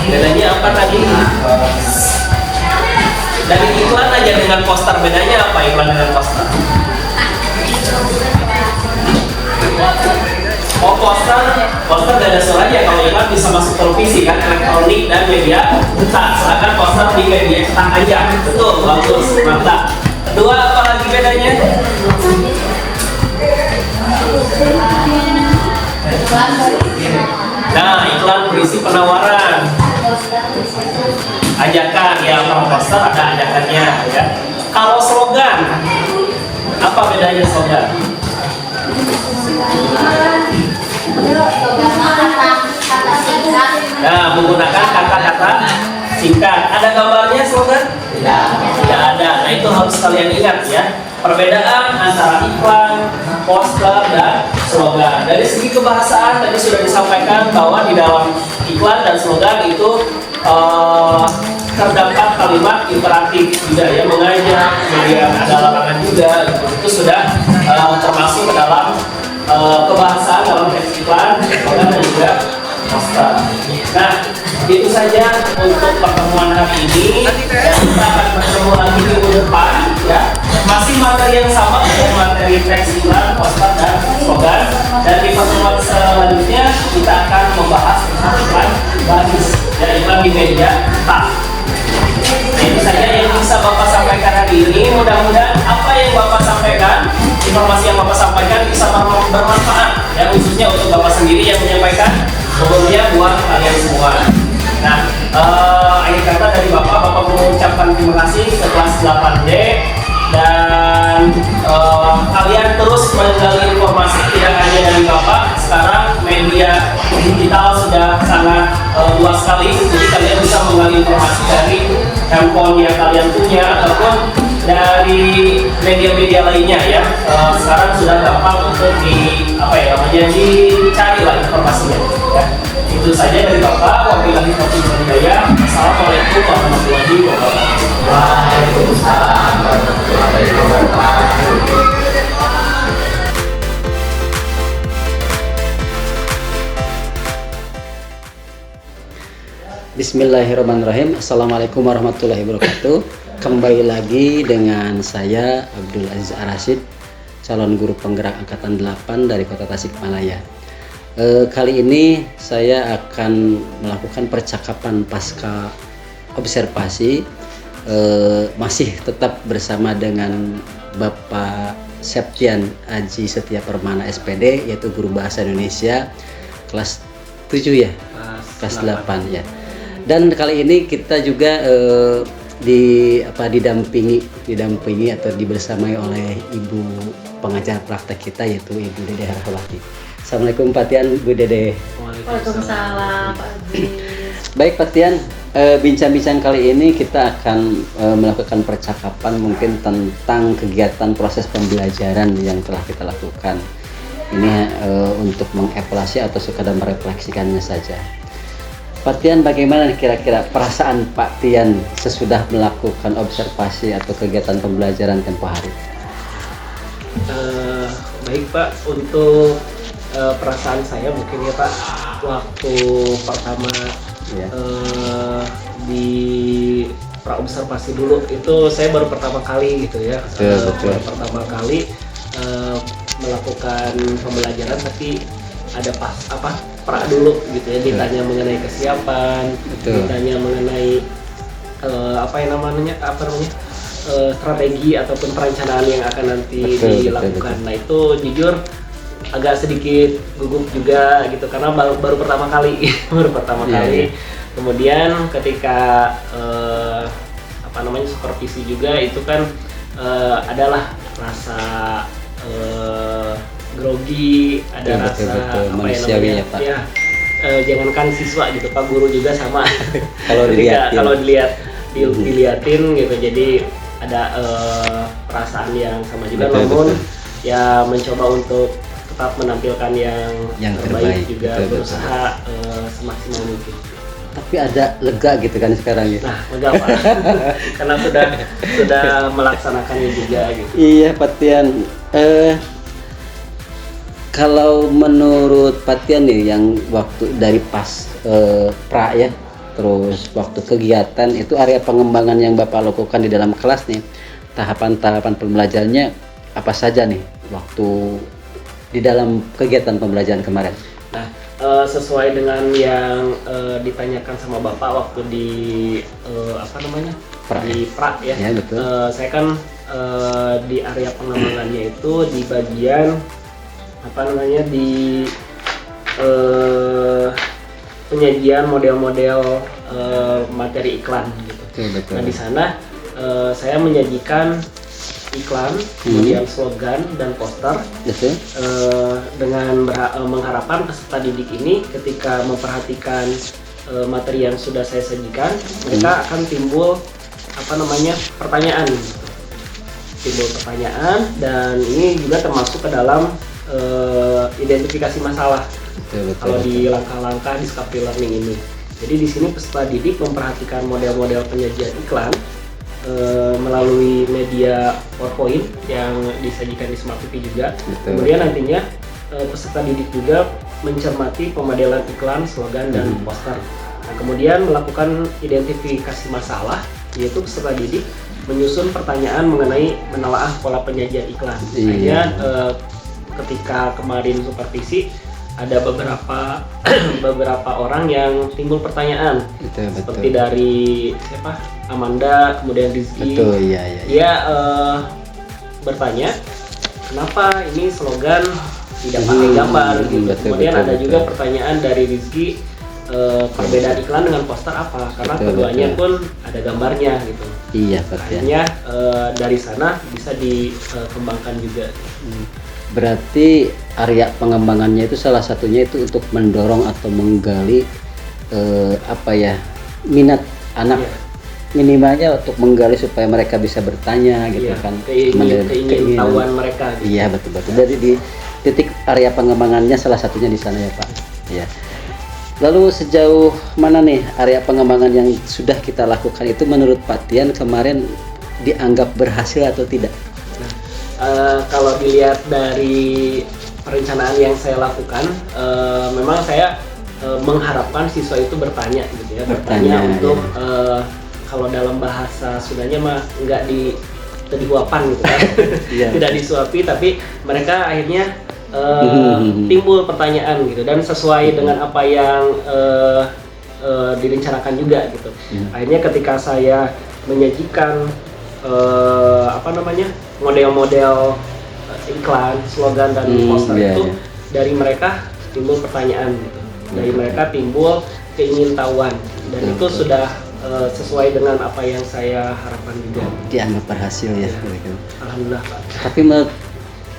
Bedanya apa tadi? Dari iklan aja dengan poster, bedanya apa iklan dengan poster? Nah, iklan berisi penawaran, ajakan ya, kalau poster ada ajakannya ya. Kalau slogan, apa bedanya slogan? Nah, menggunakan kata-kata singkat. Ada gambarnya slogan? Tidak ada. Nah, itu harus kalian ingat ya. Perbedaan antara iklan, poster, dan slogan. Dari segi kebahasaan tadi sudah disampaikan bahwa di dalam iklan dan slogan itu terdapat kalimat imperatif juga ya, mengajak, kemudian ada larangan juga. Itu sudah termasuk ke dalam kebahasaan dalam teks iklan, slogan, dan juga poster. Nah, itu saja untuk pertemuan hari ini. Dan kita akan bertemu lagi minggu depan ya. Masih materi yang sama ya, materi teks iklan, poster, dan slogan. Dan di pertemuan selanjutnya kita akan membahas tentang iklan baris dan iklan di media tak. Itu saja yang bisa Bapak sampaikan hari ini. Mudah-mudahan apa yang Bapak sampaikan, informasi yang Bapak sampaikan bisa bermanfaat ya, khususnya untuk Bapak sendiri yang menyampaikan, umumnya buat kalian semua. Nah, akhir kata dari Bapak mengucapkan terima kasih ke kelas 8D, dan kalian terus menggali informasi tidak hanya dari Bapak. Sekarang media digital sudah sangat luas sekali, jadi kalian bisa menggali informasi dari handphone yang kalian punya ataupun dari media-media lainnya ya. Sekarang sudah gampang untuk dicari lah informasinya ya. Itu saja dari Bapak. Wabillahi taufiq wal hidayah. Assalamualaikum warahmatullahi wabarakatuh. Waalaikumsalam warahmatullahi wabarakatuh. Bismillahirrahmanirrahim. Assalamualaikum warahmatullahi wabarakatuh. Kembali lagi dengan saya Abdul Aziz Arasid, calon guru penggerak angkatan 8 dari Kota Tasikmalaya. Kali ini saya akan melakukan percakapan pasca observasi, masih tetap bersama dengan Bapak Septian Aji Setia Permana SPD, yaitu guru bahasa Indonesia kelas 7 ya, kelas 8 ya. Dan kali ini kita juga didampingi atau dibersamai oleh ibu pengajar praktek kita, yaitu Ibu Dede Hartawati. Assalamualaikum Pak Tian, Bu Dede. Waalaikumsalam Pak Aziz. Baik Pak Tian, bincang-bincang kali ini kita akan melakukan percakapan mungkin tentang kegiatan proses pembelajaran yang telah kita lakukan. Ini untuk mengevaluasi atau sekadar merefleksikannya saja. Pak Tian, bagaimana kira-kira perasaan Pak Tian sesudah melakukan observasi atau kegiatan pembelajaran tempoh hari? Baik Pak, untuk perasaan saya mungkin ya Pak, waktu pertama Ya. Di praobservasi dulu itu saya baru pertama kali gitu ya. Betul. Baru pertama kali melakukan pembelajaran, tapi ada pra dulu gitu ya, ditanya mengenai kesiapan, ditanya mengenai strategi ataupun perencanaan yang akan nanti dilakukan. Nah, itu jujur agak sedikit gugup juga gitu, karena baru pertama kali kali. Kemudian ketika supervisi juga itu kan adalah rasa grogi, ada rasa manusiawi ya Pak. Ya, jangankan siswa gitu, Pak guru juga sama. Kalau dilihatin gitu, jadi ada perasaan yang sama juga. Namun ya mencoba untuk tetap menampilkan yang terbaik juga, berusaha semaksimal mungkin. Tapi ada lega gitu kan sekarang ya? Nah, lega Pak, karena sudah melaksanakannya juga gitu. Iya Pak Tian, kalau menurut Pak Tian nih, yang waktu dari pas pra ya, terus waktu kegiatan itu, area pengembangan yang Bapak lakukan di dalam kelas nih, tahapan-tahapan pembelajarannya apa saja nih waktu di dalam kegiatan pembelajaran kemarin? Nah, sesuai dengan yang ditanyakan sama Bapak waktu di pra ya. Ya betul. Saya kan di area pengembangannya itu di bagian penyajian model-model materi iklan gitu. Betul. Nah di sana saya menyajikan iklan, kemudian slogan dan poster Betul. dengan mengharapkan peserta didik ini ketika memperhatikan materi yang sudah saya sajikan, mereka akan timbul pertanyaan. Timbul pertanyaan, dan ini juga termasuk ke dalam identifikasi masalah. Betul. Kalau di langkah-langkah discovery learning ini. Jadi di sini peserta didik memperhatikan model-model penyajian iklan melalui media PowerPoint yang disajikan di Smart TV juga. Betul. Kemudian nantinya peserta didik juga mencermati pemodelan iklan, slogan, dan poster. Nah, kemudian melakukan identifikasi masalah, yaitu peserta didik menyusun pertanyaan mengenai menelaah pola penyajian iklan. Akhirnya ketika kemarin supervisi ada beberapa orang yang timbul pertanyaan. Betul. Seperti dari Amanda, kemudian Rizky. Betul, iya. Dia bertanya kenapa ini slogan tidak pakai gambar gitu. Kemudian ada juga pertanyaan dari Rizky, perbedaan iklan dengan poster apa? Karena keduanya pun ada gambarnya gitu. Iya, betul. Akhirnya dari sana bisa dikembangkan juga. Berarti area pengembangannya itu salah satunya itu untuk mendorong atau menggali minat anak. Minimalnya untuk menggali supaya mereka bisa bertanya gitu kan. Keingintahuan mereka gitu. Iya, betul. Jadi di titik area pengembangannya salah satunya di sana ya Pak. Ya. Lalu sejauh mana nih area pengembangan yang sudah kita lakukan itu menurut Pak Tian kemarin dianggap berhasil atau tidak? Kalau dilihat dari perencanaan yang saya lakukan, memang saya mengharapkan siswa itu bertanya gitu ya, bertanya untuk kalau dalam bahasa Sundanya mah nggak dihuapan gitu kan, tidak disuapi, tapi mereka akhirnya timbul pertanyaan gitu dan sesuai dengan apa yang direncanakan juga gitu. Akhirnya ketika saya menyajikan model-model iklan, slogan, dan poster itu dari mereka timbul pertanyaan gitu. Dari mereka timbul keingintahuan dan itu sudah sesuai dengan apa yang saya harapkan juga. Dianggap berhasil ya. Alhamdulillah Pak. Tapi menurut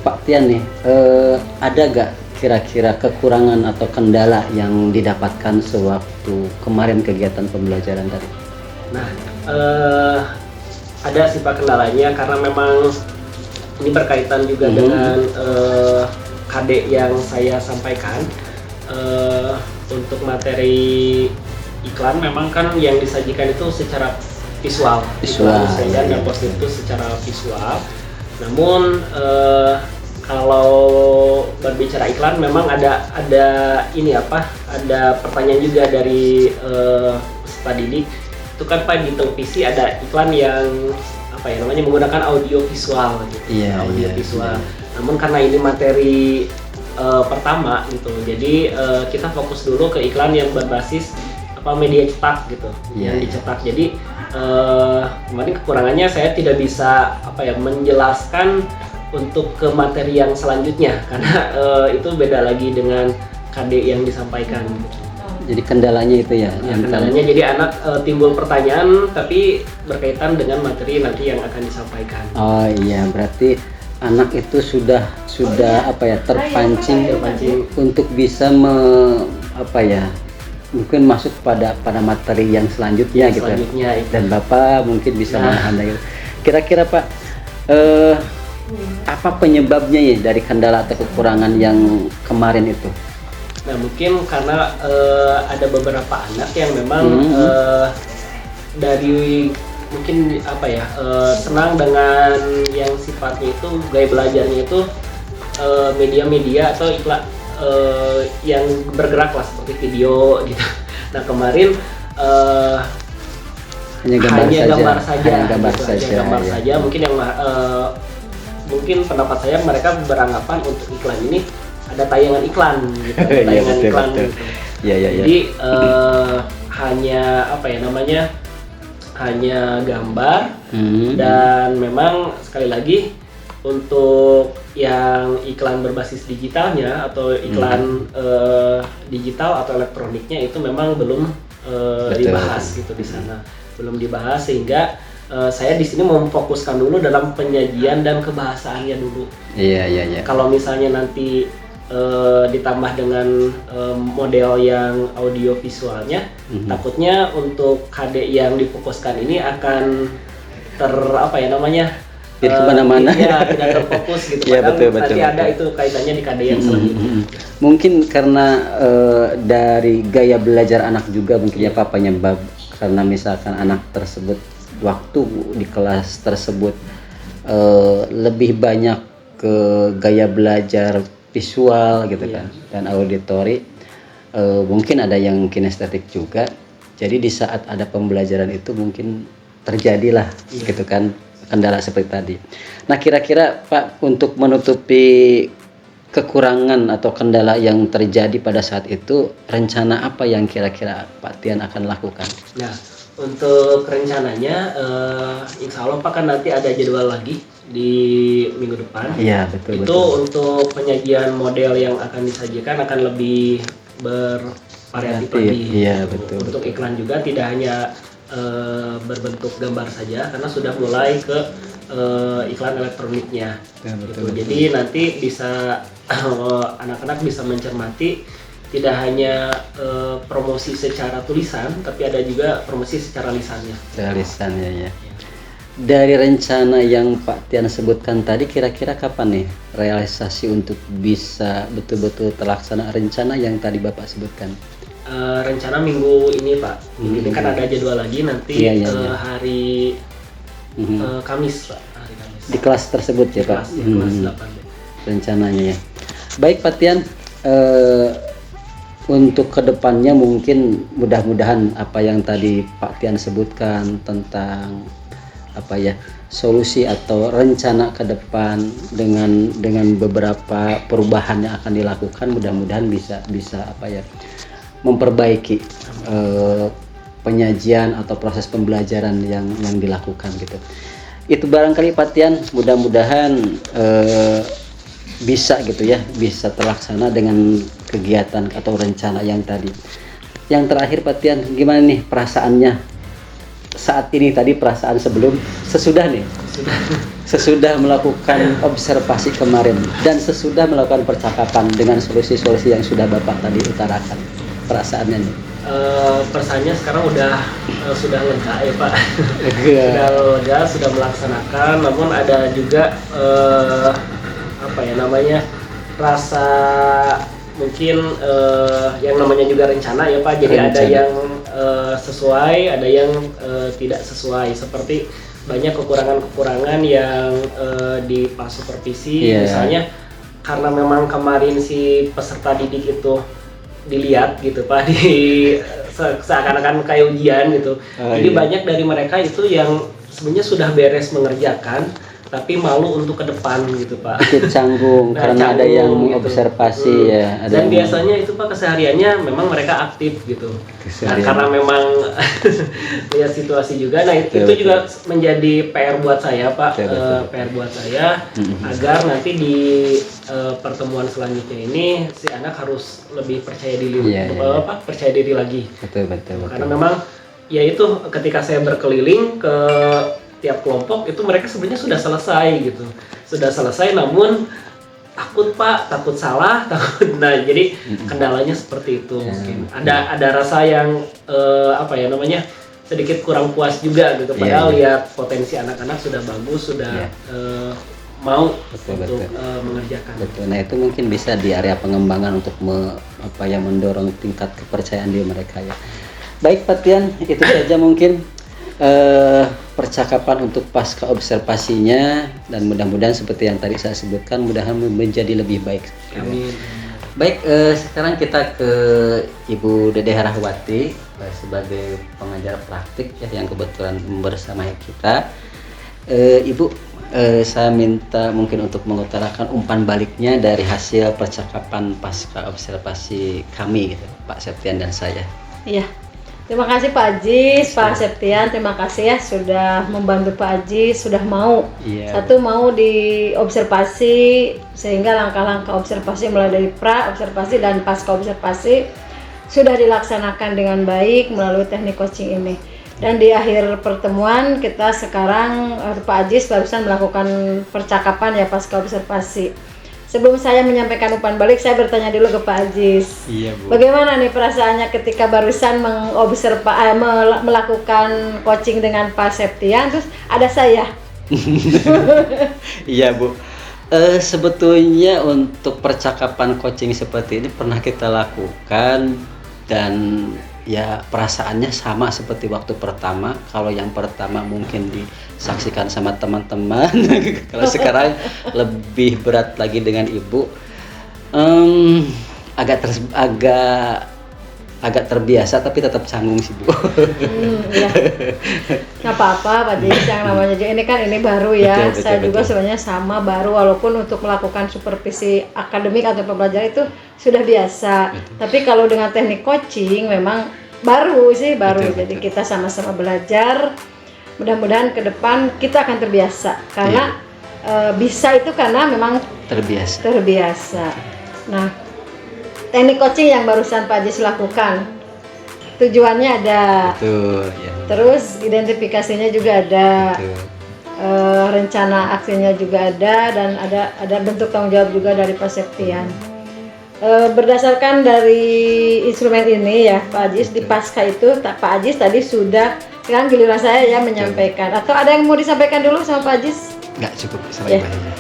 Pak Tian nih, ada gak kira-kira kekurangan atau kendala yang didapatkan sewaktu kemarin kegiatan pembelajaran tadi? Nah, ada sih Pak kendalanya karena memang ini berkaitan juga dengan KD yang saya sampaikan. Untuk materi iklan memang kan yang disajikan itu secara visual dan poster itu secara visual. Namun kalau berbicara iklan memang ada pertanyaan juga dari peserta didik. Itu kan Pak di televisi ada iklan yang menggunakan audio visual gitu. Visual. Namun karena ini materi pertama gitu, jadi kita fokus dulu ke iklan yang berbasis media cetak gitu, yang dicetak. Jadi kemarin kekurangannya saya tidak bisa menjelaskan untuk ke materi yang selanjutnya karena itu beda lagi dengan KD yang disampaikan. Jadi kendalanya itu ya? Kendalanya jadi anak timbul pertanyaan tapi berkaitan dengan materi nanti yang akan disampaikan. Oh iya, berarti anak itu sudah terpancing untuk bisa mungkin masuk pada materi yang selanjutnya gitu. Dan Bapak mungkin bisa menahan gitu. Kira-kira Pak, apa penyebabnya ya dari kendala atau kekurangan yang kemarin itu? Nah mungkin karena ada beberapa anak yang memang dari mungkin senang dengan yang sifatnya itu gaya belajarnya itu media-media atau iklan yang bergerak lah seperti video gitu. Nah kemarin hanya gambar saja. Mungkin yang mungkin pendapat saya mereka beranggapan untuk iklan ini ada tayangan iklan gitu. Gitu. Jadi hanya gambar dan memang sekali lagi untuk yang iklan berbasis digitalnya atau iklan digital atau elektroniknya itu memang belum dibahas gitu di sana, belum dibahas sehingga saya di sini memfokuskan dulu dalam penyajian dan kebahasaannya dulu. Iya. Kalau misalnya nanti ditambah dengan model yang audio visualnya, takutnya untuk HD yang difokuskan ini akan jadi kemana-mana. Ya, tidak terfokus gitu. Iya, Padahal betul. nanti ada itu kaitannya di KD yang selanjutnya. Mungkin karena dari gaya belajar anak juga mungkin ya Pak penyebab, karena misalkan anak tersebut waktu di kelas tersebut lebih banyak ke gaya belajar visual gitu kan dan auditori, mungkin ada yang kinestetik juga. Jadi di saat ada pembelajaran itu mungkin terjadilah gitu kan kendala seperti tadi. Nah, kira-kira Pak, untuk menutupi kekurangan atau kendala yang terjadi pada saat itu, rencana apa yang kira-kira Pak Tian akan lakukan? Nah, untuk rencananya insya Allah Pak kan nanti ada jadwal lagi di minggu depan. Iya, betul. Itu untuk penyajian model yang akan disajikan akan lebih bervariatif lagi. Iya, betul. Untuk iklan juga tidak hanya berbentuk gambar saja, karena sudah mulai ke iklan elektroniknya. Betul. Jadi nanti bisa anak-anak bisa mencermati tidak hanya promosi secara tulisan, tapi ada juga promosi secara lisannya. Ya. Dari rencana yang Pak Tian sebutkan tadi, kira-kira kapan nih realisasi untuk bisa betul-betul terlaksana rencana yang tadi Bapak sebutkan? Rencana minggu ini Pak. Ini kan ada jadwal lagi nanti hari Kamis Pak. Hari Kamis. Di kelas tersebut ya Pak? Kelas 8. Rencananya ya. Baik Pak Tian, untuk kedepannya mungkin mudah-mudahan apa yang tadi Pak Tian sebutkan tentang solusi atau rencana ke depan dengan beberapa perubahan yang akan dilakukan, mudah-mudahan bisa memperbaiki penyajian atau proses pembelajaran yang dilakukan gitu. Itu barangkali Pak Tian, mudah-mudahan bisa terlaksana dengan kegiatan atau rencana yang tadi. Yang terakhir Pak Tian, gimana nih perasaannya saat ini, tadi perasaan sesudah melakukan observasi kemarin dan sesudah melakukan percakapan dengan solusi-solusi yang sudah Bapak tadi utarakan, perasaannya nih? Perasaannya sekarang sudah lega ya Pak. Sudah lega, sudah melaksanakan, namun ada juga rasa mungkin yang namanya juga rencana ya Pak. Jadi ada yang sesuai, ada yang tidak sesuai. Seperti banyak kekurangan-kekurangan yang di pas supervisi, misalnya karena memang kemarin si peserta didik itu dilihat gitu Pak, seakan-akan kayak ujian gitu. Jadi banyak dari mereka itu yang sebenarnya sudah beres mengerjakan tapi malu untuk ke depan gitu Pak. Ikut canggung karena ada yang observasi ya. Dan biasanya itu Pak kesehariannya memang mereka aktif gitu. Nah, karena memang lihat situasi juga. Nah itu juga menjadi PR buat saya Pak. PR buat saya agar nanti di pertemuan selanjutnya ini si anak harus lebih percaya diri, percaya diri lagi. Betul. Karena memang ya itu ketika saya berkeliling ke tiap kelompok itu mereka sebenarnya sudah selesai namun takut Pak, takut salah, jadi kendalanya seperti itu. Mungkin ada rasa yang sedikit kurang puas juga gitu, padahal lihat potensi anak-anak sudah bagus, sudah mau untuk mengerjakan. Betul. Nah itu mungkin bisa di area pengembangan untuk mendorong tingkat kepercayaan diri mereka ya. Baik Pak Tian, itu saja mungkin percakapan untuk pasca observasinya, dan mudah-mudahan seperti yang tadi saya sebutkan, mudah-mudahan menjadi lebih baik. Amin. Baik, sekarang kita ke Ibu Dede Rahwati sebagai pengajar praktik ya, yang kebetulan bersama kita. Ibu, saya minta mungkin untuk mengutarakan umpan baliknya dari hasil percakapan pasca observasi kami gitu, Pak Septian dan saya. Iya. Terima kasih Pak Ajis, Pak Septian, terima kasih ya sudah membantu Pak Ajis, sudah mau. Iya. Satu mau diobservasi sehingga langkah-langkah observasi mulai dari pra observasi dan pasca observasi sudah dilaksanakan dengan baik melalui teknik coaching ini. Dan di akhir pertemuan kita sekarang Pak Ajis barusan melakukan percakapan ya pasca observasi. Sebelum saya menyampaikan umpan balik, saya bertanya dulu ke Pak Ajis. Iya, Bu. Bagaimana nih perasaannya ketika barusan melakukan coaching dengan Pak Septian, terus ada saya? Iya, Bu. Sebetulnya untuk percakapan coaching seperti ini pernah kita lakukan dan ya perasaannya sama seperti waktu pertama. Kalau yang pertama mungkin disaksikan sama teman-teman, kalau sekarang lebih berat lagi dengan Ibu. Agak terbiasa tapi tetap canggung sih, Bu. Iya. Nggak apa-apa Pak Ajis, yang namanya juga ini baru ya. Betul, Saya juga betul. sebenarnya sama baru, walaupun untuk melakukan supervisi akademik atau pembelajaran itu sudah biasa. Tapi kalau dengan teknik coaching memang baru. Betul, Jadi betul. kita sama-sama belajar. Mudah-mudahan ke depan kita akan terbiasa karena bisa itu karena memang terbiasa. Nah, teknik coaching yang barusan Pak Ajis lakukan, tujuannya ada, Betul, ya. terus identifikasinya juga ada, Betul. rencana aksinya juga ada, dan ada bentuk tanggung jawab juga dari Pak Septian. Berdasarkan dari instrumen ini ya Pak Ajis, di pasca itu Pak Ajis tadi sudah, sekarang giliran saya ya menyampaikan, atau ada yang mau disampaikan dulu sama Pak Ajis? Nggak cukup sama Ya. Ibu aja.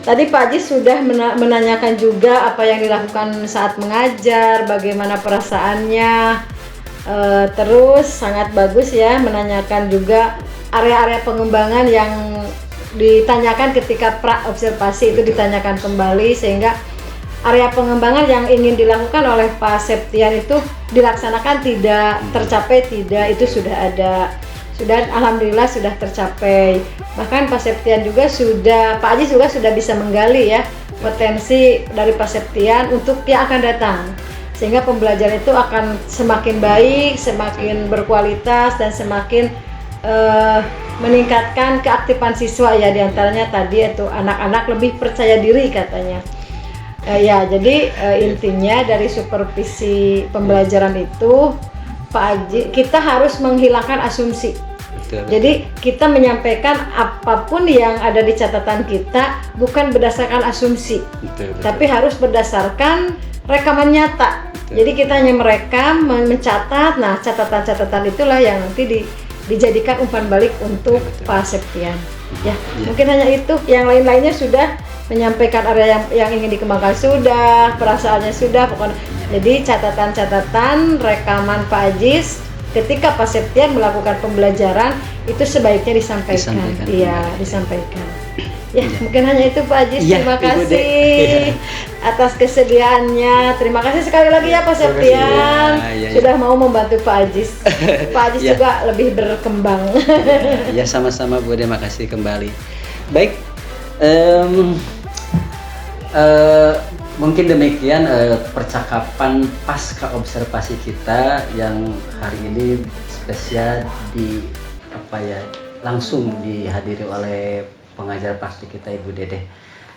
Tadi Pak Ajis sudah menanyakan juga apa yang dilakukan saat mengajar, bagaimana perasaannya. Terus sangat bagus ya menanyakan juga area-area pengembangan yang ditanyakan ketika pra observasi itu ditanyakan kembali, sehingga area pengembangan yang ingin dilakukan oleh Pak Septian itu dilaksanakan tidak, tercapai tidak, itu sudah ada. Sudah, alhamdulillah sudah tercapai. Bahkan Pak Septian juga Pak Ajis juga sudah bisa menggali ya potensi dari Pak Septian untuk yang akan datang, sehingga pembelajaran itu akan semakin baik, semakin berkualitas, dan semakin meningkatkan keaktifan siswa ya, diantaranya tadi itu anak-anak lebih percaya diri katanya. Ya, jadi intinya dari supervisi pembelajaran itu Pak Ajis, kita harus menghilangkan asumsi. Betul. Jadi kita menyampaikan apapun yang ada di catatan kita bukan berdasarkan asumsi, Betul. tapi harus berdasarkan rekaman nyata. Betul. Jadi kita hanya merekam, mencatat. Nah, catatan-catatan itulah yang nanti dijadikan umpan balik untuk Betul. Pak Septian. Ya, Ya. mungkin hanya itu. Yang lain-lainnya sudah menyampaikan area yang ingin dikembangkan sudah, perasaannya sudah, pokoknya. Jadi catatan-catatan rekaman Pak Ajis ketika Pak Septian melakukan pembelajaran itu sebaiknya disampaikan. Iya, disampaikan. Ya, mungkin hanya itu Pak Ajis. Ya, Terima Ibu Dek. kasih atas kesediaannya. Terima kasih sekali lagi ya Pak Septian Ya, ya. sudah mau membantu Pak Ajis. Pak Ajis Ya. juga lebih berkembang. Ya, sama-sama Bu, terima kasih kembali. Baik, mungkin demikian percakapan pasca observasi kita yang hari ini spesial langsung dihadiri oleh pengajar praktik kita Ibu Dedeh.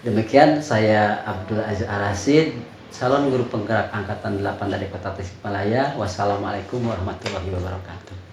Demikian, saya Abdul Aziz Arasid, calon guru penggerak angkatan 8 dari Kota Tasikmalaya. Wassalamualaikum warahmatullahi wabarakatuh.